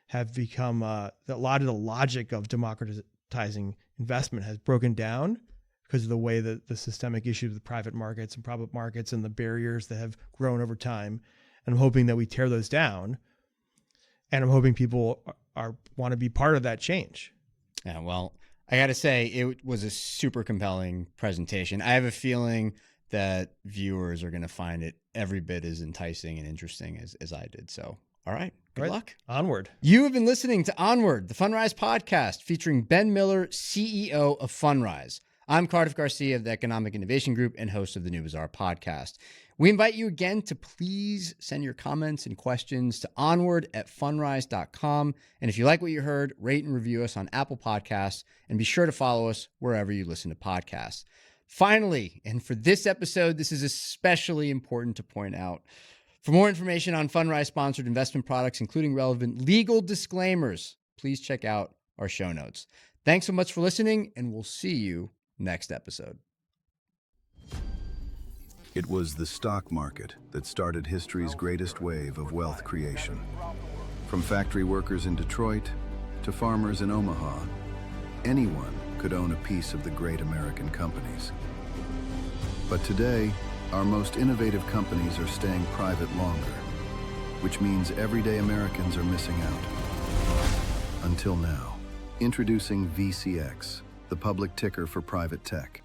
have become a lot of the logic of democratizing investment has broken down because of the way that the systemic issues of the private markets and public markets and the barriers that have grown over time. And I'm hoping that we tear those down. And I'm hoping people want to be part of that change. Yeah, well, I got to say, it was a super compelling presentation. I have a feeling that viewers are going to find it every bit as enticing and interesting as I did. So, all right, good luck. Onward. You have been listening to Onward, the Fundrise podcast featuring Ben Miller, CEO of Fundrise. I'm Cardiff Garcia of the Economic Innovation Group and host of the new Bazaar podcast. We invite you again to please send your comments and questions to onward@fundrise.com. And if you like what you heard, rate and review us on Apple Podcasts and be sure to follow us wherever you listen to podcasts. Finally, and for this episode, this is especially important to point out. For more information on Fundrise-sponsored investment products, including relevant legal disclaimers, please check out our show notes. Thanks so much for listening, and we'll see you next episode. It was the stock market that started history's greatest wave of wealth creation. From factory workers in Detroit to farmers in Omaha, anyone could own a piece of the great American companies. But today, our most innovative companies are staying private longer, which means everyday Americans are missing out. Until now. Introducing VCX, the public ticker for private tech.